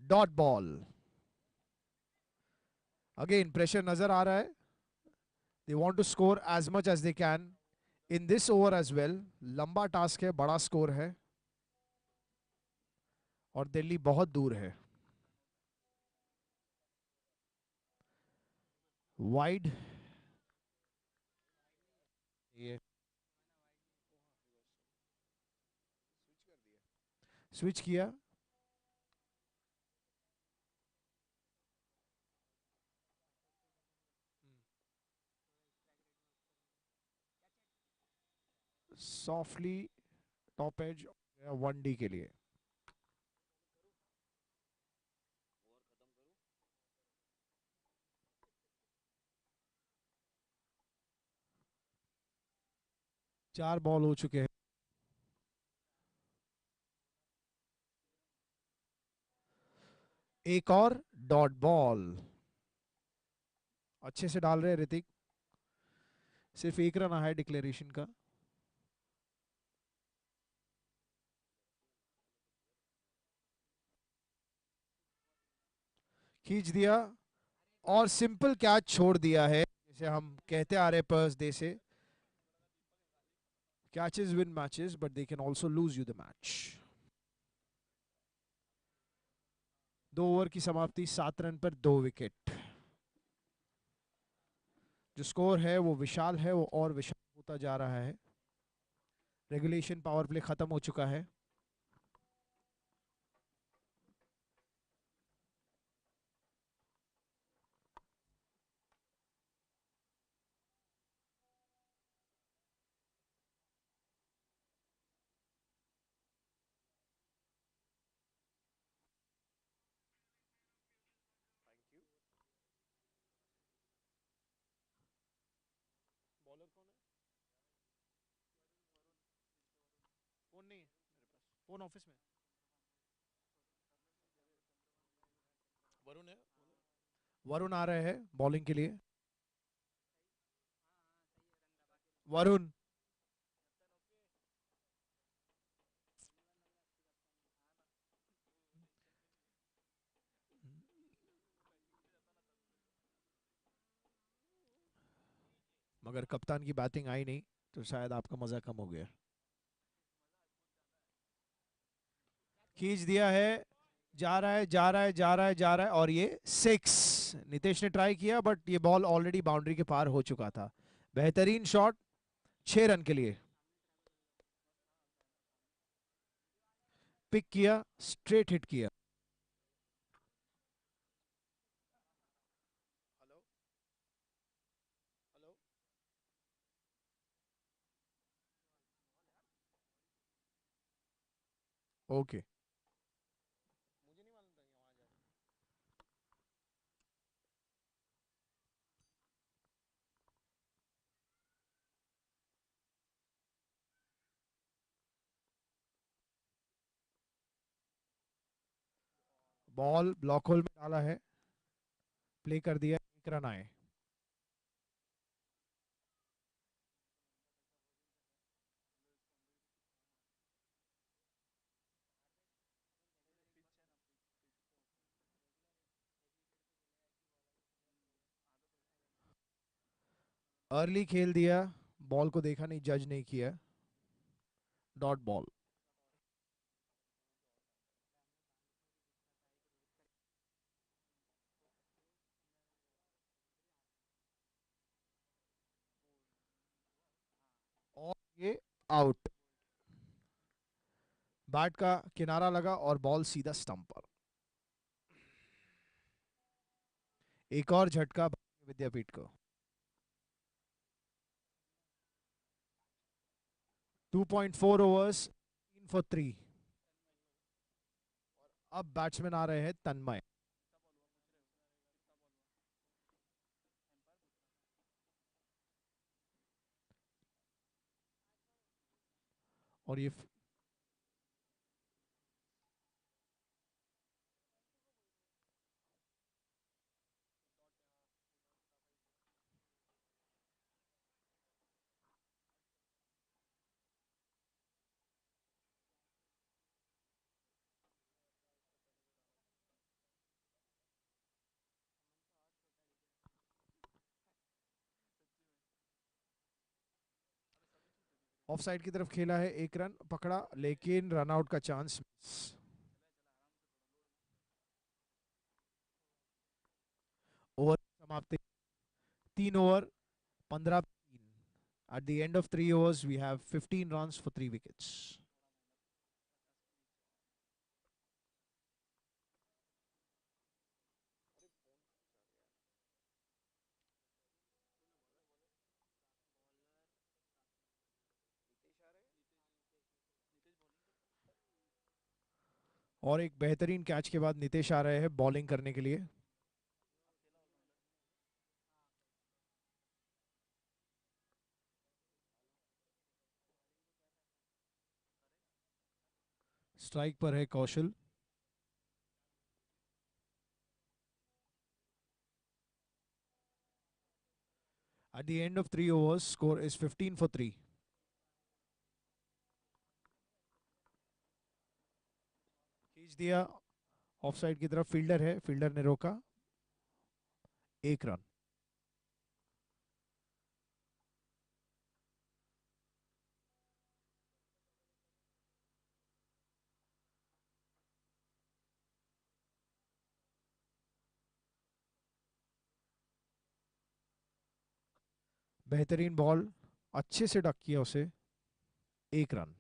Dot ball, again pressure नजर आ रहा है। They want to score as much as they can in this over as well. लंबा टास्क है, बड़ा स्कोर है और दिल्ली बहुत दूर है। वाइड, ये स्विच किया। सॉफ्टली टॉप एज 1D के लिए। ओवर खत्म करूं? 4 बॉल हो चुके हैं। एक और डॉट बॉल, अच्छे से डाल रहे हैं ऋतिक। सिर्फ 1 रन आया है डिक्लेरेशन का। खींच दिया और सिंपल कैच छोड़ दिया है, जैसे हम कहते आ रहे पर्स डे से। Catches win matches, but they can also lose you the match. 2 over की समाप्ति, 7 रन पर 2 विकेट। जो स्कोर है वो विशाल है, वो और विशाल होता जा रहा है। रेगुलेशन पावर प्ले खत्म हो चुका है। Thank you. बॉलर कौन है? फोन नहीं है मेरे पास, फोन ऑफिस में। वरुण है? वरुण आ रहे हैं बॉलिंग के लिए। वरुण। मगर कप्तान की बैटिंग आई नहीं, तो शायद आपका मजा कम हो गया। खींच दिया है, जा रहा है, जा रहा है, जा रहा है, जा रहा है, और ये 6। नितेश ने ट्राई किया, बट ये बॉल ऑलरेडी बाउंड्री के पार हो चुका था। बेहतरीन शॉट, 6 रन के लिए। पिक किया, स्ट्रेट हिट किया। Hello hello, okay. मुझे नहीं मालूम था कि वहां जा। बॉल ब्लॉक होल में डाला है, प्ले कर दिया, 1 रन आए। अर्ली खेल दिया, बॉल को देखा नहीं, जज नहीं किया, डॉट बॉल। और ये आउट। बैट का किनारा लगा और बॉल सीधा स्टंप पर। एक और झटका विद्यापीठ को। 2.4 ओवर्स, 3 for 3। अब बैट्समैन आ रहे हैं तन्मय। और ये ऑफ साइड की तरफ खेला है, 1 रन पकड़ा, लेकिन रन आउट का चांस मिस। ओवर समाप्ति, 3 over 15 3। At the end of 3 overs, we have 15 runs for 3 wickets. Nitesh आ रहे हैं? नितेश बॉलिंग। और एक बेहतरीन कैच के बाद नितेश आ रहे हैं बॉलिंग करने के लिए। स्ट्राइक पर है कौशल। At the end of 3 overs, score is 15 for 3. खींच दिया, ऑफ साइड की तरफ फील्डर है, फील्डर ने रोका, 1 रन। बेहतरीन बॉल, अच्छे से डक किया उसे, 1 रन।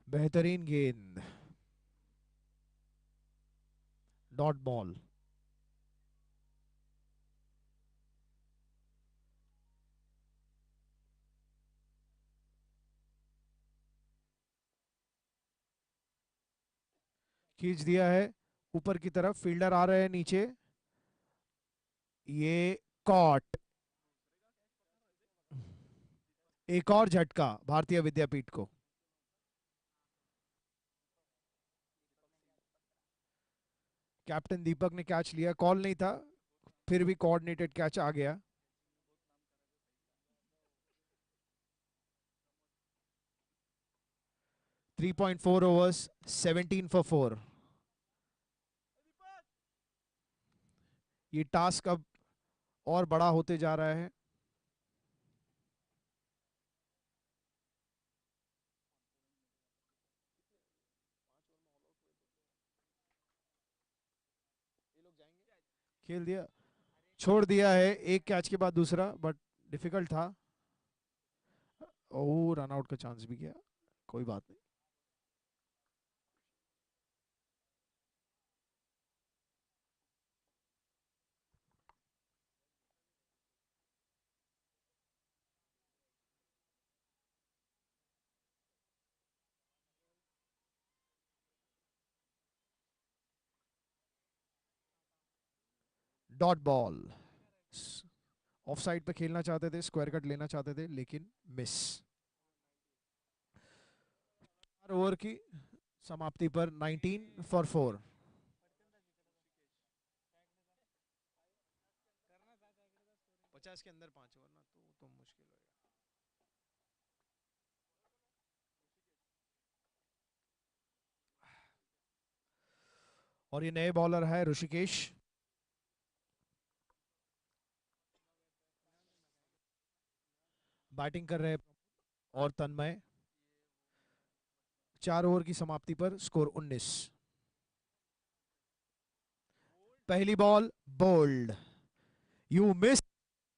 बेहतरीन गेंद, डॉट बॉल। खींच दिया है ऊपर की तरफ, फील्डर आ रहे हैं नीचे, ये कॉट। एक और झटका भारतीय विद्यापीठ को। कैप्टन दीपक ने कैच लिया, कॉल नहीं था, फिर भी कोऑर्डिनेटेड कैच आ गया। Three 3.4 overs, 17 for 4। ये टास्क अब और बड़ा होते जा रहा है। खेल दिया, छोड़ दिया है, एक कैच के बाद दूसरा, बट डिफिकल्ट था। ओ, रन आउट का चांस भी गया, कोई बात नहीं। डॉट बॉल, ऑफ साइड पे खेलना चाहते थे, स्क्वायर कट लेना चाहते थे, लेकिन मिस। 4 ओवर की समाप्ति पर 19 for 4। 50 के अंदर 5 ओवर ना, तो मुश्किल होगा। और ये नए बॉलर है ऋषिकेश। बैटिंग कर रहे हैं और तन्मय। 4 ओवर की समाप्ति पर स्कोर 19। पहली ball bowled, you miss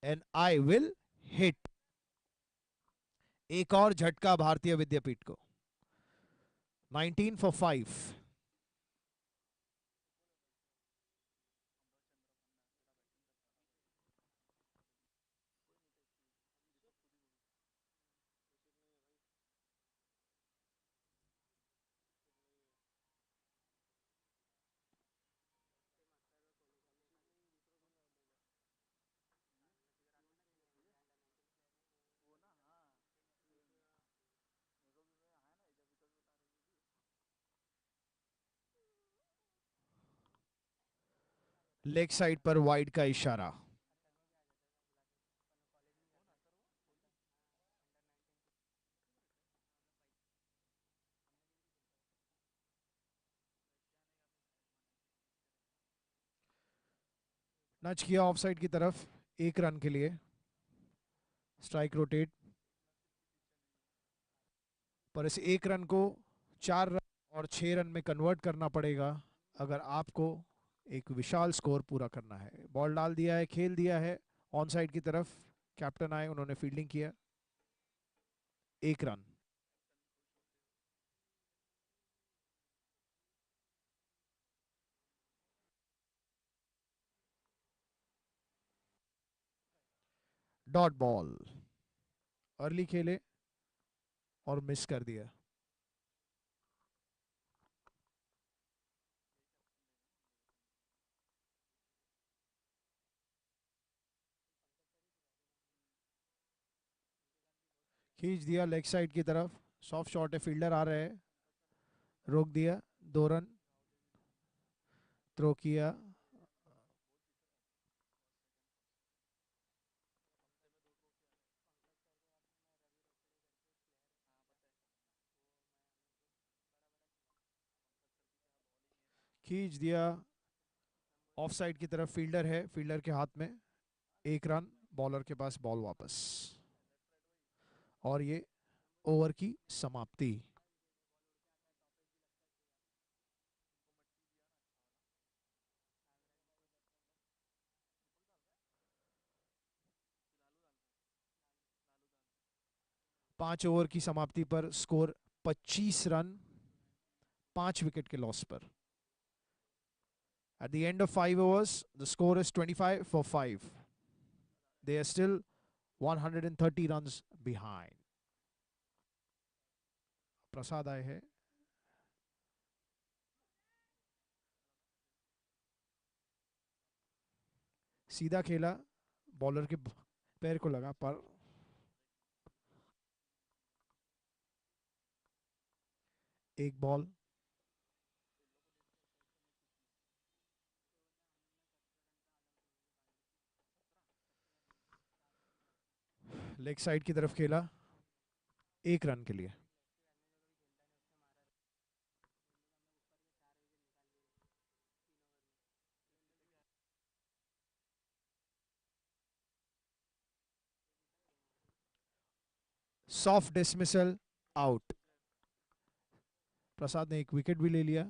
and I will hit. एक और झटका भारतीय विद्यापीठ को, 19 for 5। लेग साइड पर वाइड का इशारा। नच किया ऑफ साइड की तरफ, 1 रन के लिए। स्ट्राइक रोटेट, पर इस 1 रन को 4 रन और 6 रन में कन्वर्ट करना पड़ेगा अगर आपको एक विशाल स्कोर पूरा करना है। बॉल डाल दिया है, खेल दिया है ऑन साइड की तरफ। कैप्टन आए, उन्होंने फील्डिंग किया, 1 रन। डॉट बॉल, अर्ली खेले और मिस कर दिया। खींच दिया लेग साइड की तरफ, सॉफ्ट शॉट है, फील्डर आ रहे हैं, रोक दिया, 2 रन। थ्रो किया, खींच दिया, ऑफ साइड की तरफ फील्डर है, फील्डर के हाथ में 1 रन, बॉलर के पास बॉल वापस, और ये ओवर की समाप्ति। पांच ओवर की समाप्ति पर स्कोर 25 रन, 5 विकेट के लॉस पर। At the end of 5 overs, the score is 25 for 5. They are still 130 runs behind. प्रसाद आए हैं, सीधा खेला, बॉलर के पैर को लगा, पर एक बॉल। लेग साइड की तरफ खेला, 1 रन के लिए। Soft dismissal, out. प्रसाद ने एक विकेट भी ले लिया।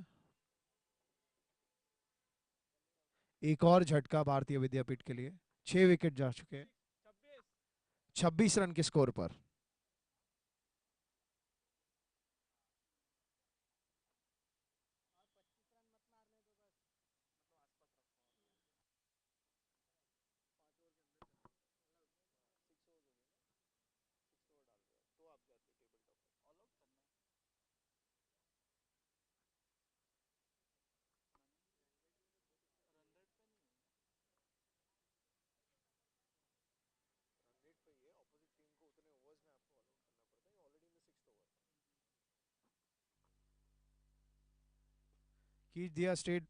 एक और झटका भारतीय विद्यापीठ के लिए, 6 विकेट जा चुके हैं 26 रन के स्कोर पर। खींच दिया स्ट्रेट,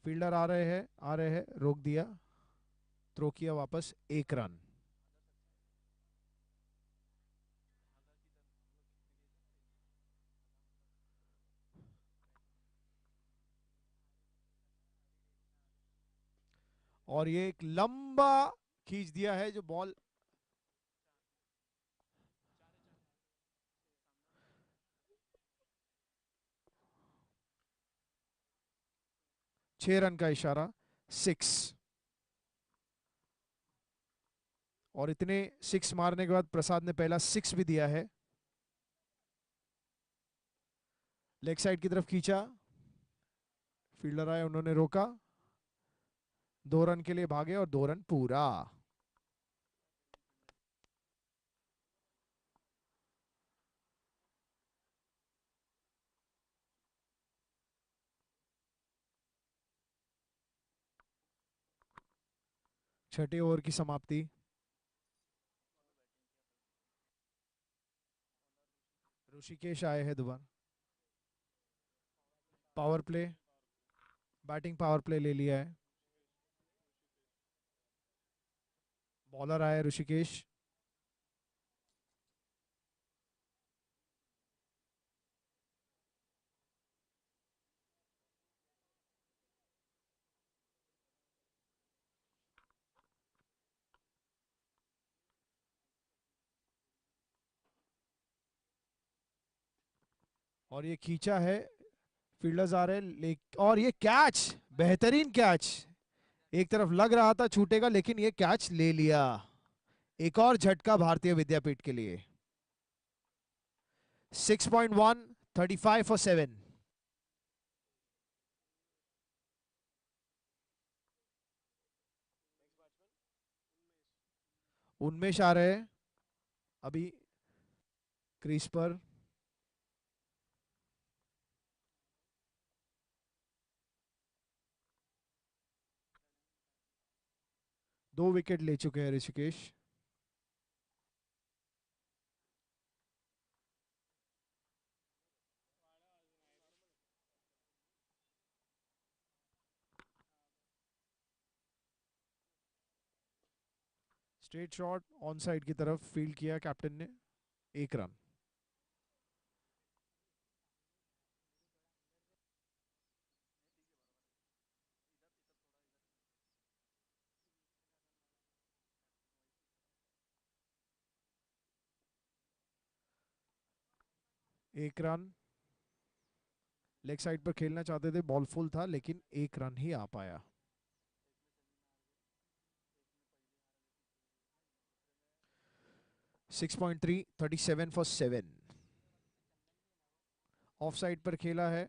फील्डर आ रहे हैं, रोक दिया, थ्रो किया वापस, 1 रन। और ये एक लंबा खींच दिया है, जो बॉल 6 रन का इशारा, 6। और इतने 6 मारने के बाद प्रसाद ने पहला 6 भी दिया है। लेग साइड की तरफ खींचा, फील्डर आए, उन्होंने रोका, 2 रन के लिए भागे और 2 रन पूरा। छठे ओवर की समाप्ति। ऋषिकेश आए हैं दोबारा। Power play, batting power play ले लिया है। बॉलर आए ऋषिकेश। और ये खींचा है, फील्डर्स आ रहे हैं, और ये कैच, बेहतरीन कैच। एक तरफ लग रहा था छूटेगा, लेकिन ये कैच ले लिया। एक और झटका भारतीय विद्यापीठ के लिए। 6.1, 35 for 7। उन्मेष आ रहे हैं अभी क्रीज पर। दो विकेट ले चुके हैं Rishikesh. Straight shot on side की तरफ फील्ड किया कैप्टन ने, 1 रन। एक रन। लेग साइड पर खेलना चाहते थे, बॉल फुल था, लेकिन एक रन ही आ पाया। Six point three, 37 for 7। Of side पर खेला है,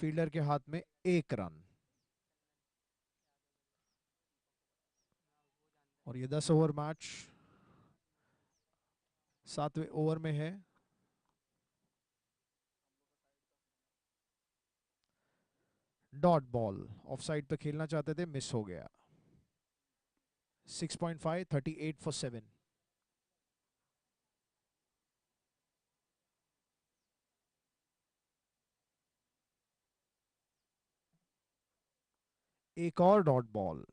फील्डर के हाथ में एक रन। और ये 10 ओवर मैच 7वें ओवर में है। डॉट बॉल, ऑफ साइड पे खेलना चाहते थे, मिस हो गया। 6.5, 38 फॉर 7। एक और डॉट बॉल,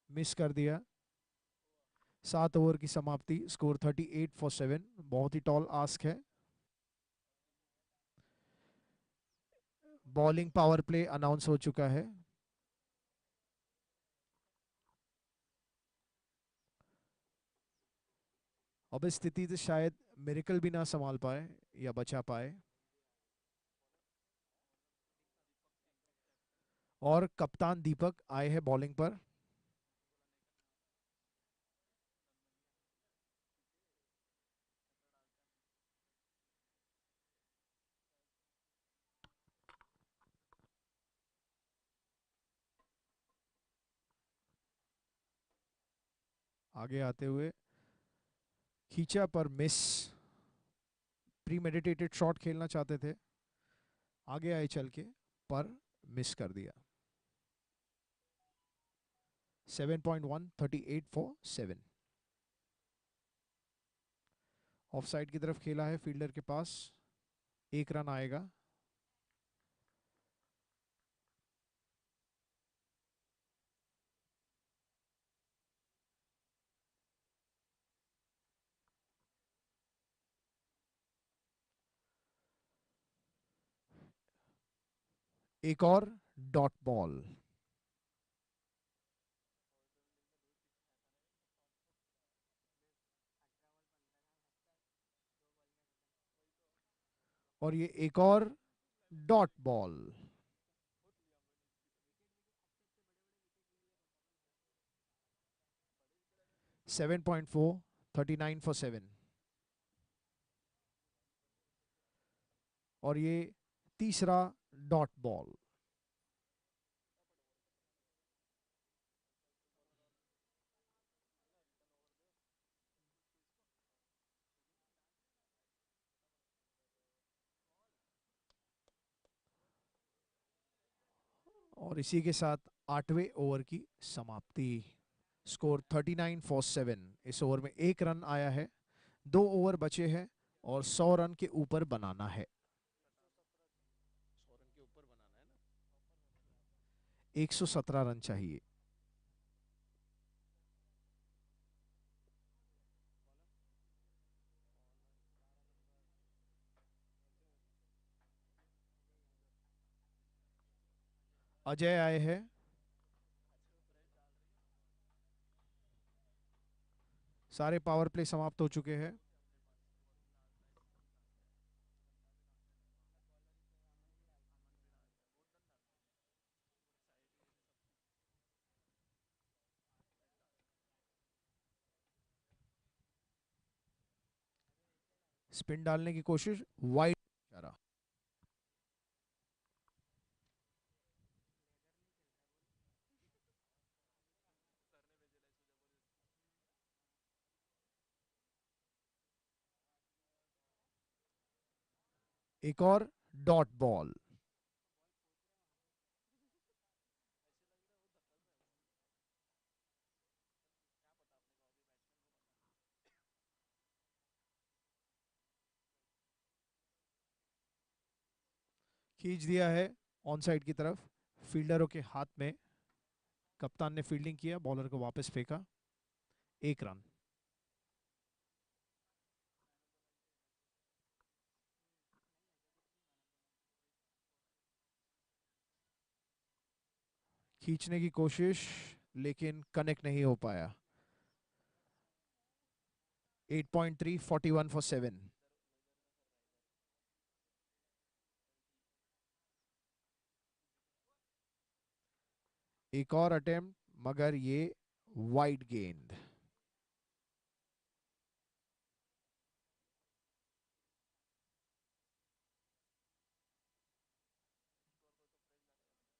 मिस कर दिया। 7 ओवर की समाप्ति, स्कोर 38 फॉर 7। बहुत ही टॉल आस्क है। बॉलिंग पावर प्ले अनाउंस हो चुका है। अब इस स्थिति से शायद मिरेकल भी ना संभाल पाए या बचा पाए। और कप्तान दीपक आए हैं बॉलिंग पर। आगे आते हुए खींचा पर मिस। प्रीमेडिटेटेड शॉट खेलना चाहते थे, आगे आए चल के, पर मिस कर दिया। 7.1, 38 फॉर 7। ऑफ साइड की तरफ खेला है, फील्डर के पास एक रन आएगा। एक और डॉट बॉल। और ये एक और डॉट बॉल। 7.4, 39 फॉर 7। और ये तीसरा डॉट बॉल। और इसी के साथ 8वें ओवर की समाप्ति। Score 39 for 7। इस ओवर में एक रन आया है, 2 ओवर बचे हैं और 100 रन के ऊपर बनाना है। 100 रन के ऊपर बनाना है ना। 117 रन चाहिए। अजय आए हैं। सारे पावर प्ले समाप्त हो चुके हैं। स्पिन डालने की कोशिश, वाइड इशारा। एक और डॉट बॉल। खींच दिया है ऑन साइड की तरफ, फील्डरों के हाथ में। कप्तान ने फील्डिंग किया, बॉलर को वापस फेंका। एक रन। खींचने की कोशिश, लेकिन कनेक्ट नहीं हो पाया। 8.3, 41 for 7. एक और अटेम्प्ट, मगर ये वाइड गेंद।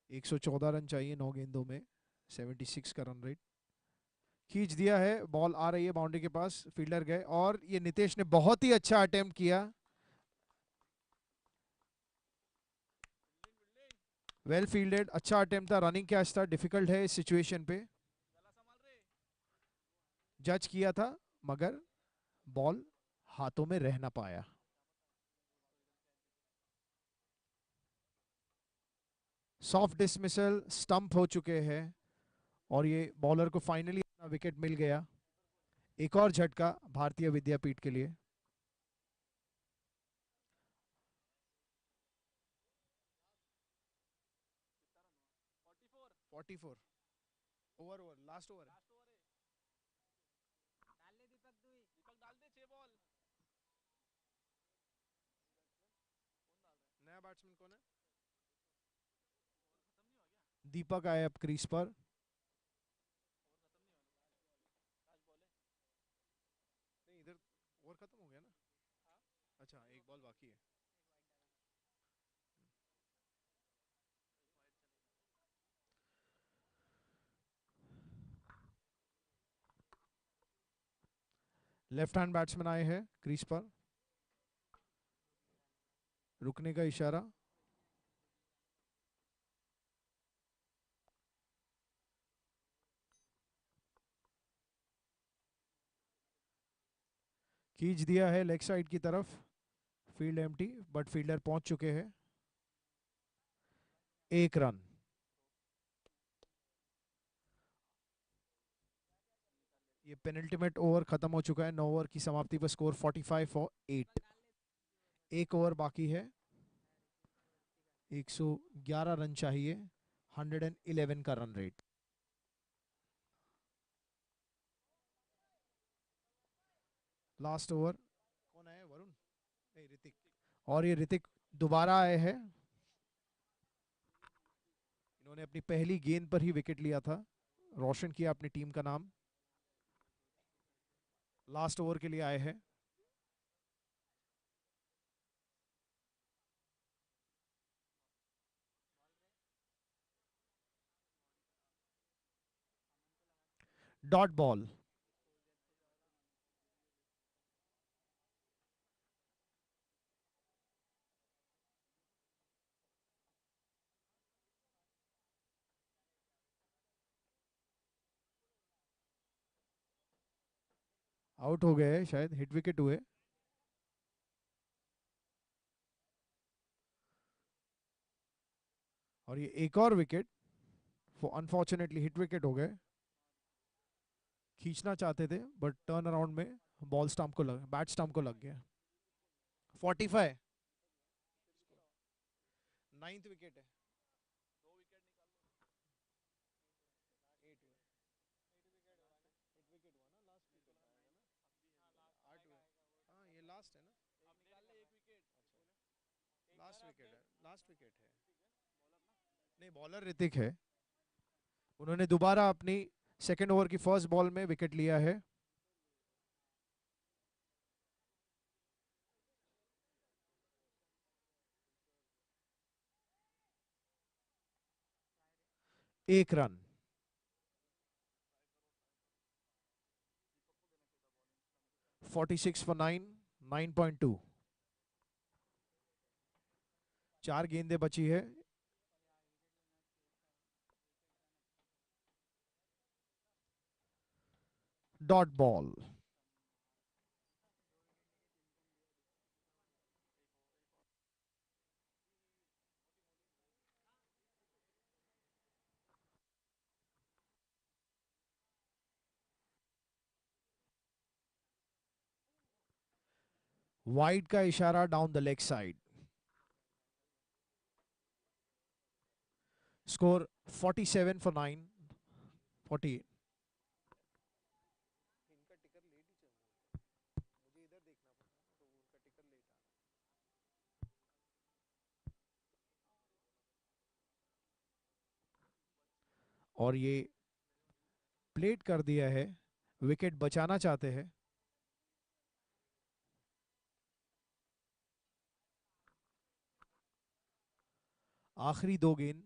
एक 114 रन चाहिए 9 गेंदों में, 76 का रन रेट। खींच दिया है, बॉल आ रही है बाउंड्री के पास, फील्डर गए और ये नितेश ने बहुत ही अच्छा अटेम्प्ट किया। वेल फील्डेड, अच्छा अटेम्प्ट था, रनिंग कैच था, डिफिकल्ट है इस सिचुएशन पे। जज किया था मगर बॉल हाथों में रह ना पाया। सॉफ्ट डिसमिसल, स्टंप हो चुके हैं और ये बॉलर को फाइनली अपना विकेट मिल गया। एक और झटका भारतीय विद्यापीठ के लिए। फोर 44 ओवर, लास्ट ओवर है। लास्ट ओवर है। डाल ले दीपक, दुई दीपक डाल दे 6 बॉल। कौन डाल रहा है? नया बैट्समैन कौन है? ओवर खत्म नहीं हुआ क्या? दीपक आए अब क्रीज पर। ओवर खत्म नहीं हुआ ना, लास्ट बॉल है। नहीं, इधर ओवर खत्म हो गया ना। हाँ अच्छा, एक बॉल बाकी है। एक वाइड चलेगा। लेफ्ट हैंड बैट्समैन आए हैं क्रीज पर, रुकने का इशारा। खींच दिया है लेग साइड की तरफ, फील्ड एम्प्टी, बट फील्डर पहुंच चुके हैं। एक रन। ये पेनल्टीमेट ओवर खत्म हो चुका है, 9 ओवर की समाप्ति पर स्कोर 45 फॉर 8। एक ओवर बाकी है, 111 रन चाहिए, 111 का रन रेट। Last over. कौन आया? वरुण? नहीं, ऋतिक। और ये ऋतिक दोबारा आए हैं। इन्होंने अपनी पहली गेंद पर ही विकेट लिया था, रोशन किया अपनी टीम का नाम। लास्ट ओवर के लिए आए हैं। Dot ball. आउट हो गए शायद, हिट विकेट हुए। और ये एक और विकेट, अनफॉर्चुनेटली हिट विकेट हो गए। खींचना चाहते थे बट टर्न अराउंड में बॉल स्टंप को लग, बैट स्टंप को लग गया। 45, 9th विकेट है। 2 विकेट निकाल लो। 8 हुए। 8 विकेट हुआ ना। हिट विकेट हुआ ना, लास्ट विकेट बिल्कुल आएगा ना। अब भी है। हाँ लास्ट 8 आएगा हुए। आएगा वो। हाँ, ये लास्ट है ना। अब निकाल ले 1 विकेट। अच्छा, एक लास्ट बार विकेट है, लास्ट विकेट है। बॉलर ना। नहीं, बॉलर ऋतिक है। उन्होंने दोबारा अपनी सेकेंड ओवर की फर्स्ट बॉल में विकेट लिया है। एक रन। 46 फॉर 9, 9.2। 4 गेंदें बची है। Dot ball. वाइड का इशारा down the leg side. Score 47 for 9, 48। इनका टिकर लेट ही चल रहा है। और ये प्लेट कर दिया है, विकेट बचाना चाहते हैं। आखिरी 2 गेंद।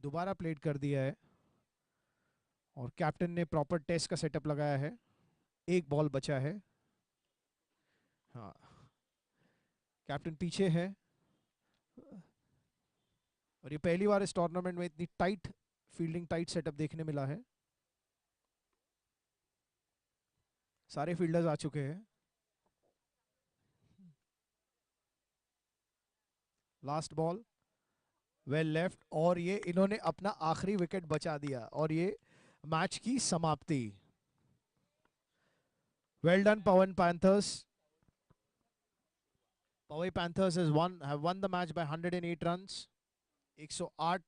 दोबारा प्लेट कर दिया है और कैप्टन ने प्रॉपर टेस्ट का सेटअप लगाया है। एक बॉल बचा है। हाँ, कैप्टन पीछे है और ये पहली बार इस टूर्नामेंट में इतनी टाइट फील्डिंग, टाइट सेटअप देखने मिला है। सारे फील्डर्स आ चुके हैं। लास्ट बॉल वेल लेफ्ट और ये इन्होंने अपना आखिरी विकेट बचा दिया और ये मैच की समाप्ति। Well done Pawan panthers. Powai Panthers have won the match by 108 runs. 108